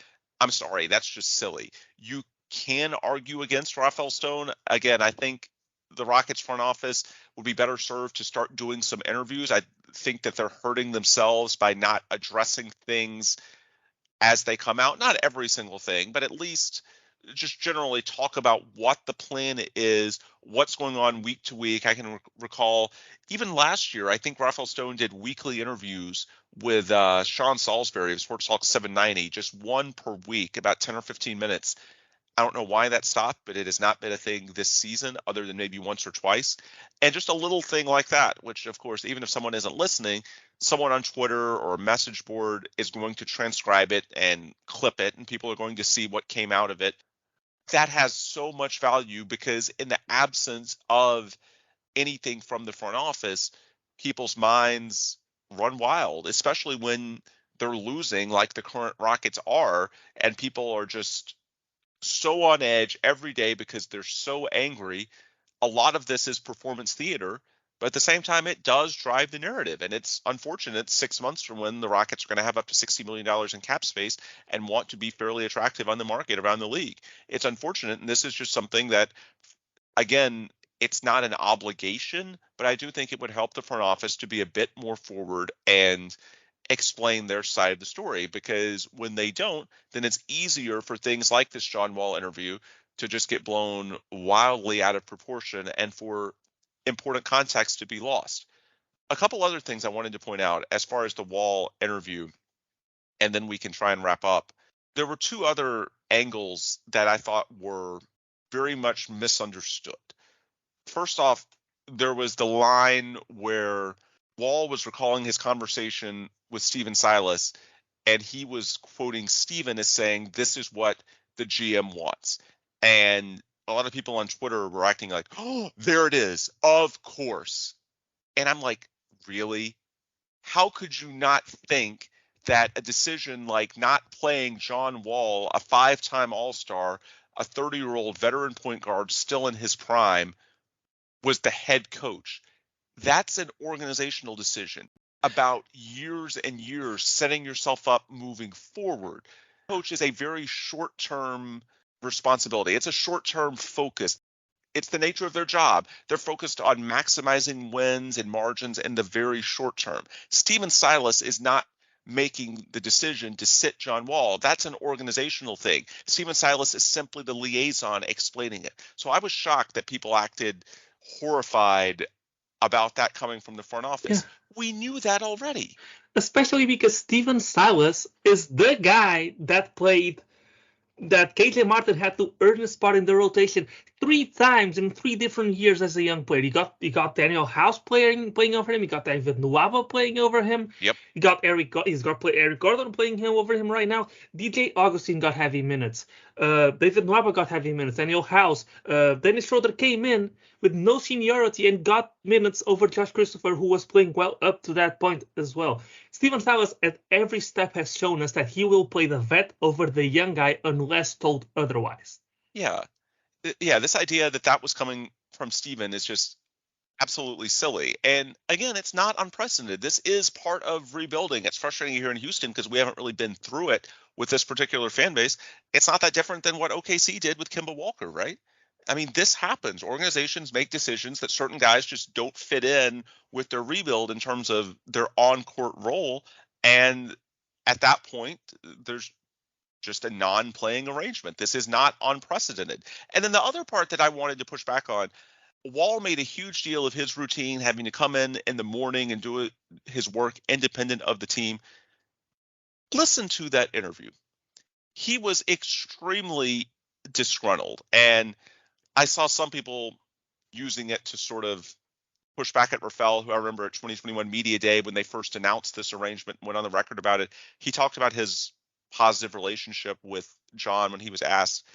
I'm sorry, that's just silly. You can argue against Rafael Stone. Again, I think the Rockets front office would be better served to start doing some interviews. I think that they're hurting themselves by not addressing things as they come out. Not every single thing, but at least just generally talk about what the plan is, what's going on week to week. I can recall even last year, I think Rafael Stone did weekly interviews with Sean Salisbury of Sports Talk 790, just one per week, about 10 or 15 minutes. I don't know why that stopped, but it has not been a thing this season other than maybe once or twice. And just a little thing like that, which, of course, even if someone isn't listening, someone on Twitter or a message board is going to transcribe it and clip it, and people are going to see what came out of it. That has so much value because in the absence of anything from the front office, people's minds run wild, especially when they're losing like the current Rockets are, and people are just so on edge every day because they're so angry. A lot of this is performance theater, but at the same time, it does drive the narrative. And it's unfortunate 6 months from when the Rockets are going to have up to $60 million in cap space and want to be fairly attractive on the market around the league. It's unfortunate. And this is just something that, again, it's not an obligation, but I do think it would help the front office to be a bit more forward and explain their side of the story, because when they don't, then it's easier for things like this John Wall interview to just get blown wildly out of proportion and for important context to be lost. A couple other things I wanted to point out as far as the Wall interview, and then we can try and wrap up. There were two other angles that I thought were very much misunderstood. First off, there was the line where Wall was recalling his conversation with Stephen Silas, and he was quoting Stephen as saying, "This is what the GM wants." And a lot of people on Twitter were acting like, "Oh, there it is. Of course." And I'm like, really? How could you not think that a decision like not playing John Wall, a 5-time All-Star, a 30-year-old veteran point guard still in his prime, was the head coach? That's an organizational decision about years and years setting yourself up moving forward. Coach is a very short-term responsibility. It's a short-term focus. It's the nature of their job. They're focused on maximizing wins and margins in the very short term. Stephen Silas is not making the decision to sit John Wall. That's an organizational thing. Stephen Silas is simply the liaison explaining it. So I was shocked that people acted horrified about that coming from the front office. Yeah. We knew that already. Especially because Stephen Silas is the guy that KJ Martin had to earn a spot in the rotation 3 times in 3 different years as a young player. You got Daniel House playing over him. You got David Nuavo playing over him. Yep. You got Eric Gordon playing over him right now. DJ Augustine got heavy minutes. David Nuavo got heavy minutes. Daniel House. Dennis Schroeder came in with no seniority and got minutes over Josh Christopher, who was playing well up to that point as well. Stephen Silas at every step has shown us that he will play the vet over the young guy unless told otherwise. Yeah. This idea that was coming from Stephen is just absolutely silly. And again, it's not unprecedented. This is part of rebuilding. It's frustrating here in Houston because we haven't really been through it with this particular fan base. It's not that different than what OKC did with Kemba Walker, right? I mean, this happens. Organizations make decisions that certain guys just don't fit in with their rebuild in terms of their on-court role. And at that point, there's just a non-playing arrangement. This is not unprecedented. And then the other part that I wanted to push back on, Wall made a huge deal of his routine, having to come in the morning and do his work independent of the team. Listen to that interview. He was extremely disgruntled, and I saw some people using it to sort of push back at Rafael, who I remember at 2021 Media Day when they first announced this arrangement, went on the record about it. He talked about his positive relationship with John when he was asked,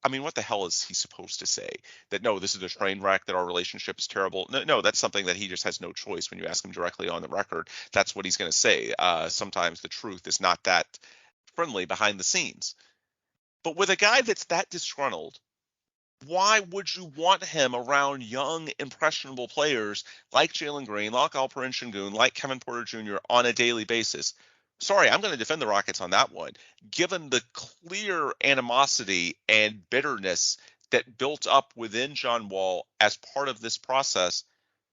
I mean, what the hell is he supposed to say? That, no, this is a train wreck, that our relationship is terrible. No, that's something that he just has no choice when you ask him directly on the record. That's what he's going to say. Sometimes the truth is not that friendly behind the scenes. But with a guy that's that disgruntled, why would you want him around young, impressionable players like Jalen Green, like Alperen Sengun, like Kevin Porter Jr. on a daily basis? Sorry, I'm going to defend the Rockets on that one. Given the clear animosity and bitterness that built up within John Wall as part of this process,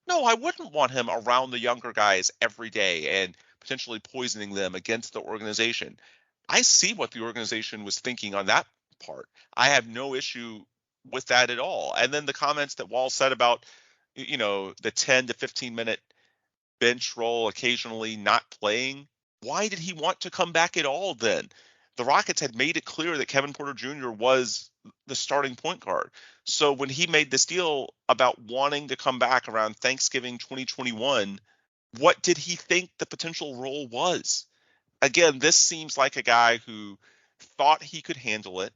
no, I wouldn't want him around the younger guys every day and potentially poisoning them against the organization. I see what the organization was thinking on that part. I have no issue with that at all. And then the comments that Wall said about, the 10 to 15 minute bench role occasionally not playing. Why did he want to come back at all then? The Rockets had made it clear that Kevin Porter Jr. was the starting point guard. So when he made this deal about wanting to come back around Thanksgiving 2021, what did he think the potential role was? Again, this seems like a guy who thought he could handle it.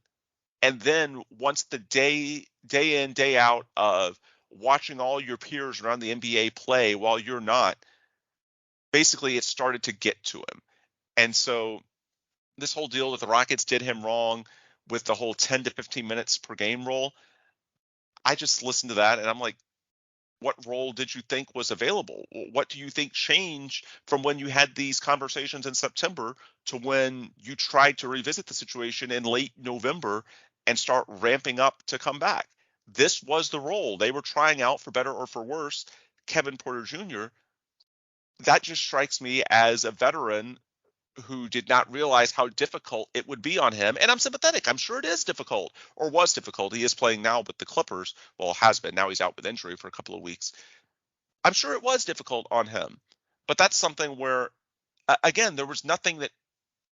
And then once the day in, day out of watching all your peers around the NBA play while you're not, basically it started to get to him. And so this whole deal with the Rockets did him wrong with the whole 10 to 15 minutes per game role. I just listened to that and I'm like, what role did you think was available? What do you think changed from when you had these conversations in September to when you tried to revisit the situation in late November and start ramping up to come back? This was the role. They were trying out, for better or for worse, Kevin Porter Jr. That just strikes me as a veteran who did not realize how difficult it would be on him. And I'm sympathetic. I'm sure it is difficult, or was difficult. He is playing now with the Clippers. Well, has been. Now he's out with injury for a couple of weeks. I'm sure it was difficult on him. But that's something where, again, there was nothing that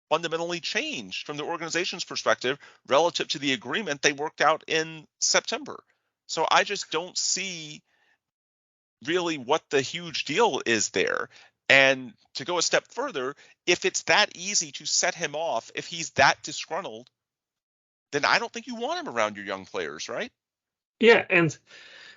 fundamentally changed from the organization's perspective relative to the agreement they worked out in September. So I just don't see really what the huge deal is there. And to go a step further, if it's that easy to set him off, if he's that disgruntled, then I don't think you want him around your young players, right? Yeah, and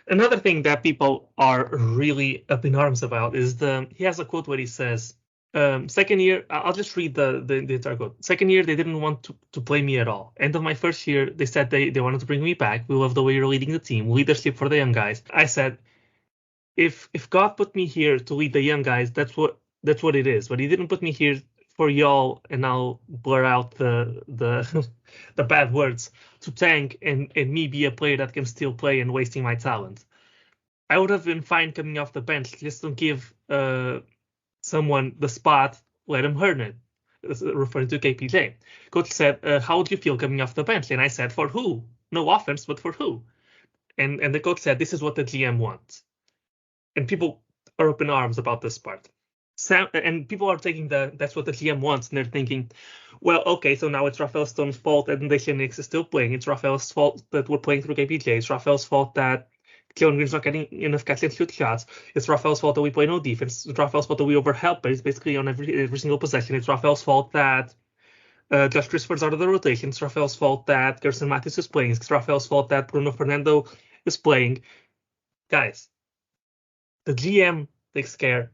another thing that people are really up in arms about is he has a quote where he says, second year, I'll just read the entire quote. Second year, they didn't want to play me at all. End of my first year, they said they wanted to bring me back. We love the way you're leading the team. Leadership for the young guys. I said, if God put me here to lead the young guys, that's what it is. But he didn't put me here for y'all, and I'll blur out the the bad words, to tank and me be a player that can still play and wasting my talent. I would have been fine coming off the bench. Just don't give someone the spot, let him earn it. Referring to KPJ. Coach said, how would you feel coming off the bench? And I said, for who? No offense, but for who? And the coach said, this is what the GM wants. And people are up in arms about this part. And people are taking that's what the GM wants, and they're thinking, well, okay, so now it's Rafael Stone's fault that the Knicks is still playing. It's Rafael's fault that we're playing through KPJ. It's Rafael's fault that Jalen Green's not getting enough catch and shoot shots. It's Rafael's fault that we play no defense. It's Rafael's fault that we overhelp, but it's basically on every single possession. It's Rafael's fault that Josh Christopher's out of the rotation. It's Rafael's fault that Gerson Matthews is playing. It's Rafael's fault that Bruno Fernando is playing. Guys, the GM takes care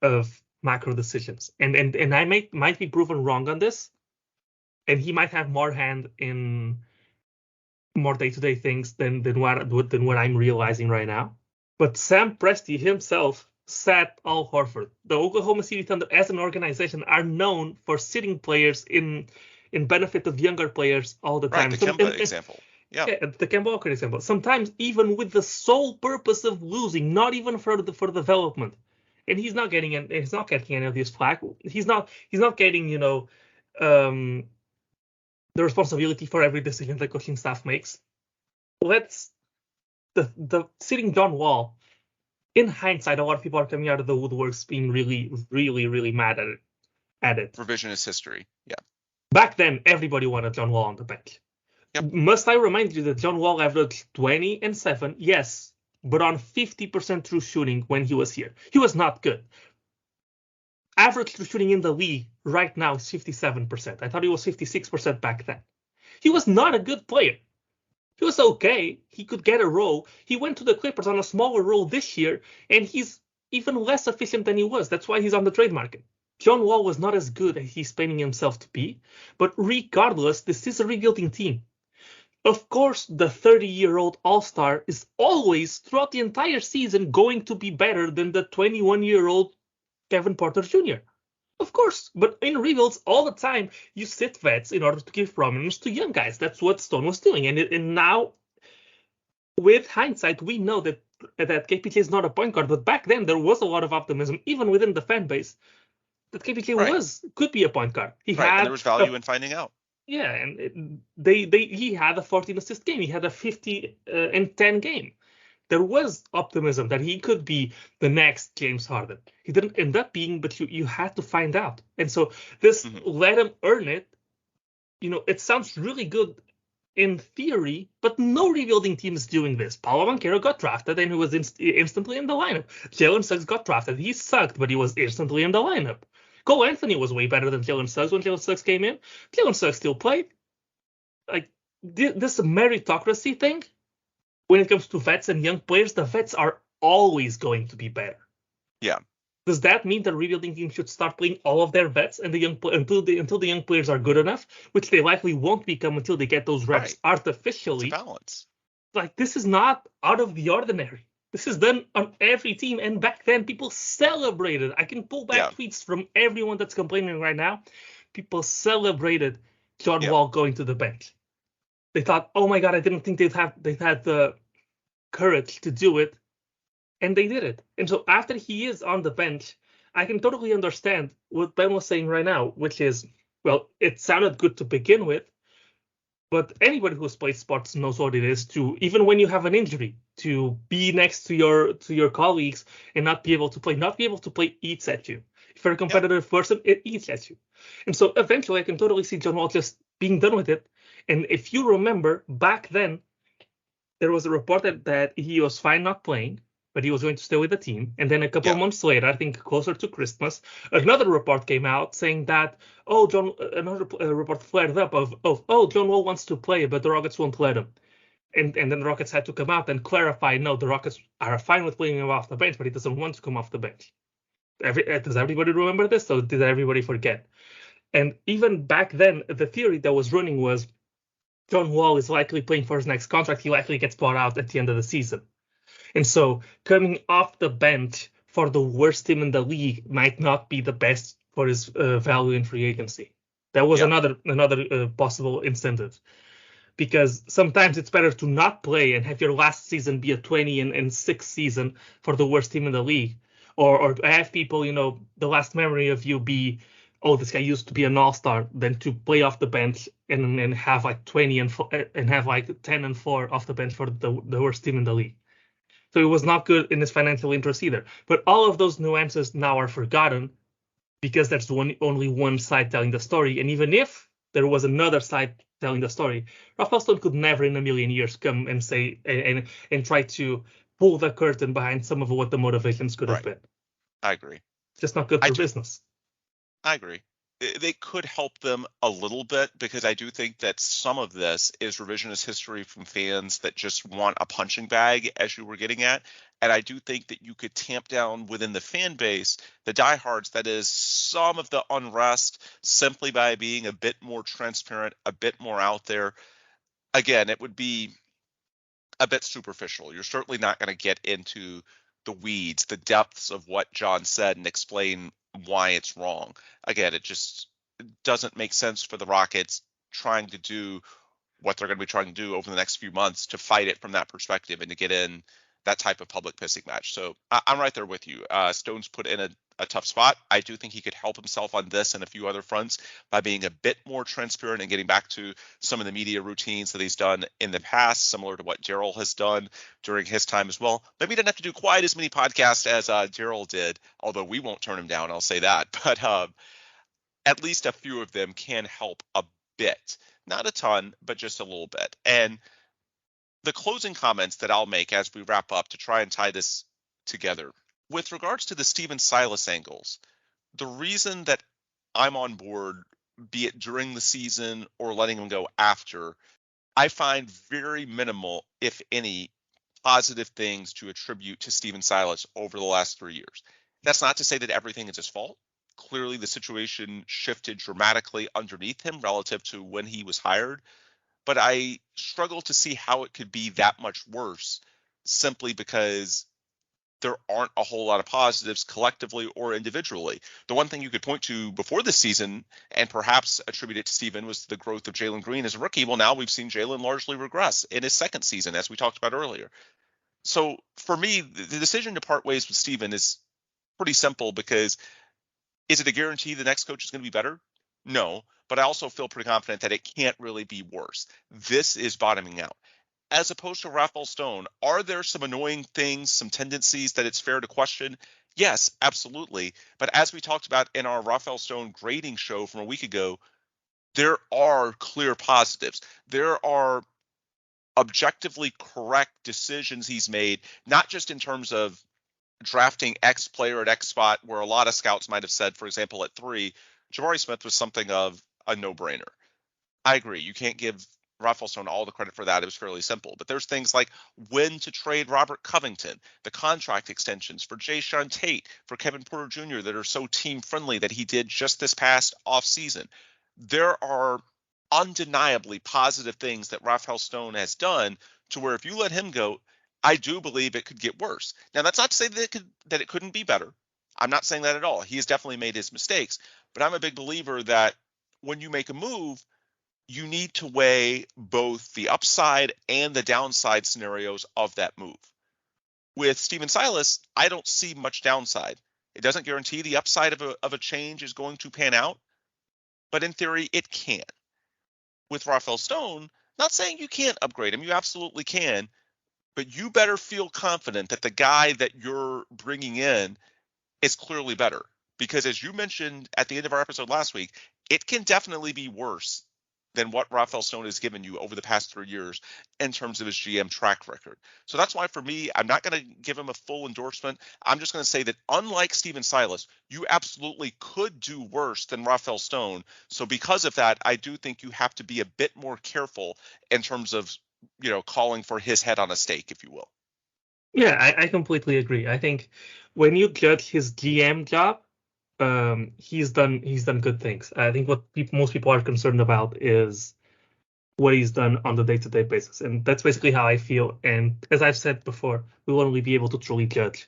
of macro decisions, and I might be proven wrong on this, and he might have more hand in more day-to-day things than what I'm realizing right now. But Sam Presti himself sat Al Horford. The Oklahoma City Thunder, as an organization, are known for sitting players in benefit of younger players all the time. Right, the Kemba example. Yeah, the Kemba Walker example. Sometimes even with the sole purpose of losing, not even for development. And he's not getting any of this flack. He's not getting the responsibility for every decision the coaching staff makes. The sitting John Wall. In hindsight, a lot of people are coming out of the woodworks being really, really, really mad at it. Revisionist history. Yeah. Back then, everybody wanted John Wall on the bench. Yep. Must I remind you that John Wall averaged 20 and 7? Yes, but on 50% true shooting when he was here. He was not good. Average true shooting in the league right now is 57%. I thought he was 56% back then. He was not a good player. He was okay. He could get a role. He went to the Clippers on a smaller role this year, and he's even less efficient than he was. That's why he's on the trade market. John Wall was not as good as he's painting himself to be, but regardless, this is a rebuilding team. Of course, the 30-year-old All-Star is always, throughout the entire season, going to be better than the 21-year-old Kevin Porter Jr. Of course, but in rebuilds all the time, you sit vets in order to give prominence to young guys. That's what Stone was doing. And now, with hindsight, we know that KPJ is not a point guard. But back then, there was a lot of optimism, even within the fan base, that KPJ could be a point guard. And there was value in finding out. Yeah, and he had a 14-assist game. He had a 50-10 game. There was optimism that he could be the next James Harden. He didn't end up being, but you had to find out. And so this let him earn it. It sounds really good in theory, but no rebuilding team is doing this. Paulo Banchero got drafted and he was instantly in the lineup. Jalen Suggs got drafted. He sucked, but he was instantly in the lineup. Cole Anthony was way better than Jalen Suggs when Jalen Suggs came in. Jalen Suggs still played. Like this meritocracy thing, when it comes to vets and young players, the vets are always going to be better. Yeah. Does that mean the rebuilding team should start playing all of their vets and until the young players are good enough, which they likely won't become until they get those reps artificially? It's a balance. Like, this is not out of the ordinary. This is done on every team, and back then people celebrated. I can pull back tweets from everyone that's complaining right now. People celebrated John Wall going to the bench. They thought, oh my God, I didn't think they'd had the courage to do it, and they did it. And so after he is on the bench, I can totally understand what Ben was saying right now, which is, well, it sounded good to begin with, but anybody who's played sports knows what it is to, even when you have an injury, to be next to your colleagues and not be able to play eats at you. If you're a competitive person, it eats at you. And so eventually I can totally see John Wall just being done with it. And if you remember, back then, there was a report that he was fine not playing, but he was going to stay with the team. And then a couple of months later, I think closer to Christmas, another report came out saying that, another report flared up of John Wall wants to play, but the Rockets won't let him. And then the Rockets had to come out and clarify, no, the Rockets are fine with playing him off the bench, but he doesn't want to come off the bench. Does everybody remember this? Or did everybody forget? And even back then, the theory that was running was John Wall is likely playing for his next contract. He likely gets bought out at the end of the season. And so coming off the bench for the worst team in the league might not be the best for his value in free agency. That was another possible incentive. Because sometimes it's better to not play and have your last season be a 20-6 season for the worst team in the league. Or have people, the last memory of you be, oh, this guy used to be an all-star, than to play off the bench and have like 20 and have like 10-4 off the bench for the worst team in the league. So it was not good in his financial interest either. But all of those nuances now are forgotten because there's only one side telling the story. And even if there was another side telling the story, Rafael Stone could never in a million years come and say and try to pull the curtain behind some of what the motivations could have been. I agree. Just not good for business. I agree. They could help them a little bit because I do think that some of this is revisionist history from fans that just want a punching bag, as you were getting at. And I do think that you could tamp down within the fan base, the diehards, that is some of the unrest simply by being a bit more transparent, a bit more out there. Again, it would be a bit superficial. You're certainly not going to get into the weeds, the depths of what John said and explain why it's wrong. Again, it just doesn't make sense for the Rockets trying to do what they're going to be trying to do over the next few months to fight it from that perspective and to get in that type of public pissing match. So I'm right there with you. Stone's put in a tough spot. I do think he could help himself on this and a few other fronts by being a bit more transparent and getting back to some of the media routines that he's done in the past, similar to what Daryl has done during his time as well. Maybe he didn't have to do quite as many podcasts as Daryl did, although we won't turn him down, I'll say that. But at least a few of them can help a bit. Not a ton, but just a little bit. And the closing comments that I'll make as we wrap up to try and tie this together. With regards to the Stephen Silas angles, the reason that I'm on board, be it during the season or letting him go after, I find very minimal, if any, positive things to attribute to Stephen Silas over the last 3 years. That's not to say that everything is his fault. Clearly, the situation shifted dramatically underneath him relative to when he was hired. But I struggle to see how it could be that much worse simply because there aren't a whole lot of positives collectively or individually. The one thing you could point to before the season and perhaps attribute it to Stephen was the growth of Jalen Green as a rookie. Well, now we've seen Jalen largely regress in his second season, as we talked about earlier. So for me, the decision to part ways with Stephen is pretty simple because is it a guarantee the next coach is going to be better? No, but I also feel pretty confident that it can't really be worse. This is bottoming out. As opposed to Rafael Stone, are there some annoying things, some tendencies that it's fair to question? Yes, absolutely. But as we talked about in our Rafael Stone grading show from a week ago, there are clear positives. There are objectively correct decisions he's made, not just in terms of drafting X player at X spot, where a lot of scouts might have said, for example, at 3, Jabari Smith was something of a no-brainer. I agree. You can't give Rafael Stone all the credit for that. It was fairly simple. But there's things like when to trade Robert Covington, the contract extensions for Jayshawn Tate, for Kevin Porter Jr. that are so team-friendly that he did just this past offseason. There are undeniably positive things that Rafael Stone has done to where if you let him go, I do believe it could get worse. Now, that's not to say that it couldn't be better. I'm not saying that at all. He has definitely made his mistakes. But I'm a big believer that when you make a move, you need to weigh both the upside and the downside scenarios of that move. With Stephen Silas, I don't see much downside. It doesn't guarantee the upside of a change is going to pan out, but in theory, it can. With Rafael Stone, not saying you can't upgrade him, you absolutely can, but you better feel confident that the guy that you're bringing in is clearly better. Because as you mentioned at the end of our episode last week, it can definitely be worse than what Rafael Stone has given you over the past 3 years in terms of his GM track record. So that's why for me, I'm not going to give him a full endorsement. I'm just going to say that unlike Stephen Silas, you absolutely could do worse than Rafael Stone. So because of that, I do think you have to be a bit more careful in terms of, calling for his head on a stake, if you will. Yeah, I completely agree. I think when you judge his GM job, he's done good things. I think what most people are concerned about is what he's done on the day-to-day basis, and that's basically how I feel. And as I've said before, we will only be able to truly judge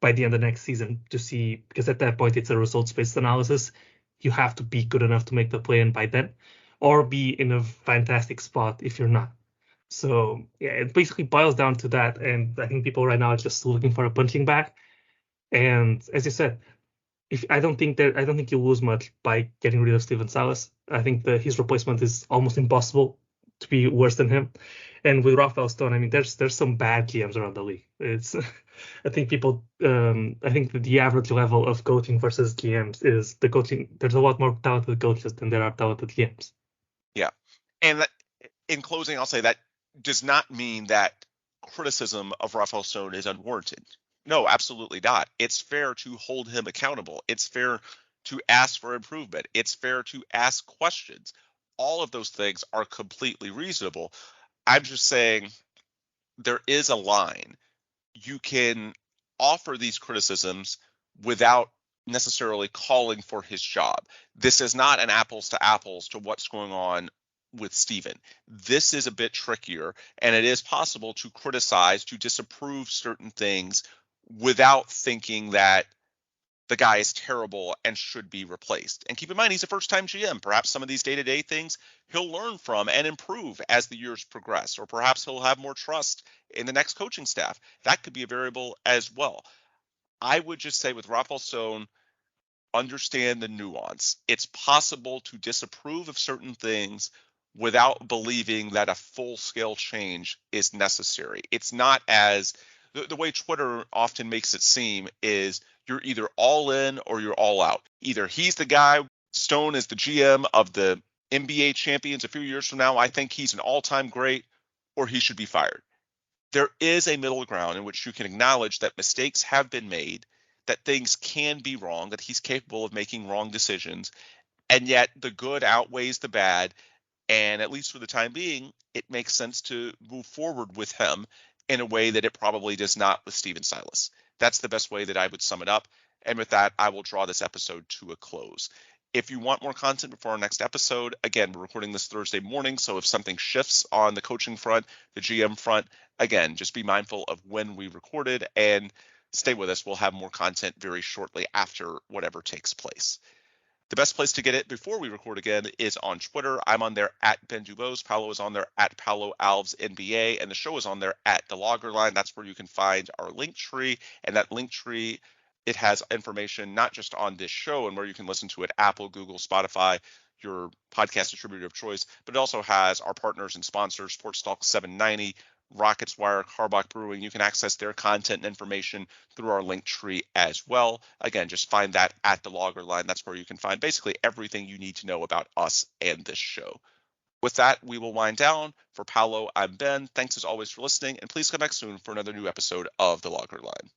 by the end of next season to see, because at that point it's a results-based analysis. You have to be good enough to make the play-in by then, or be in a fantastic spot if you're not. So yeah, it basically boils down to that, and I think people right now are just looking for a punching bag. And as you said, I don't think you lose much by getting rid of Stephen Silas. I think that his replacement is almost impossible to be worse than him. And with Rafael Stone, I mean, there's some bad GMs around the league. It's I think that the average level of coaching versus GMs is the coaching. There's a lot more talented coaches than there are talented GMs. Yeah, and in closing, I'll say that does not mean that criticism of Rafael Stone is unwarranted. No, absolutely not. It's fair to hold him accountable. It's fair to ask for improvement. It's fair to ask questions. All of those things are completely reasonable. I'm just saying there is a line. You can offer these criticisms without necessarily calling for his job. This is not an apples to apples to what's going on with Stephen. This is a bit trickier, and it is possible to criticize, to disapprove certain things without thinking that the guy is terrible and should be replaced. And keep in mind, he's a first-time GM. Perhaps some of these day-to-day things he'll learn from and improve as the years progress, or perhaps he'll have more trust in the next coaching staff. That could be a variable as well. I would just say with Rafael Stone, understand the nuance. It's possible to disapprove of certain things without believing that a full-scale change is necessary. It's not as the way Twitter often makes it seem is you're either all in or you're all out. Either he's the guy, Stone is the GM of the NBA champions a few years from now, I think he's an all-time great, or he should be fired. There is a middle ground in which you can acknowledge that mistakes have been made, that things can be wrong, that he's capable of making wrong decisions, and yet the good outweighs the bad. And at least for the time being, it makes sense to move forward with him in a way that it probably does not with Stephen Silas. That's the best way that I would sum it up. And with that, I will draw this episode to a close. If you want more content before our next episode, again, we're recording this Thursday morning. So if something shifts on the coaching front, the GM front, again, just be mindful of when we recorded and stay with us. We'll have more content very shortly after whatever takes place. The best place to get it before we record again is on Twitter. I'm on there at Ben Dubose. Paulo is on there at Paulo Alves NBA, and the show is on there at The Logger Line. That's where you can find our link tree, and that link tree, it has information not just on this show and where you can listen to it, Apple, Google, Spotify, your podcast distributor of choice, but it also has our partners and sponsors, Sports Talk 790, Rockets Wire, Carbach Brewing. You can access their content and information through our link tree as well. Again, just find that at The Logger Line. That's where you can find basically everything you need to know about us and this show. With that, we will wind down. For Paulo, I'm Ben. Thanks as always for listening, and please come back soon for another new episode of The Logger Line.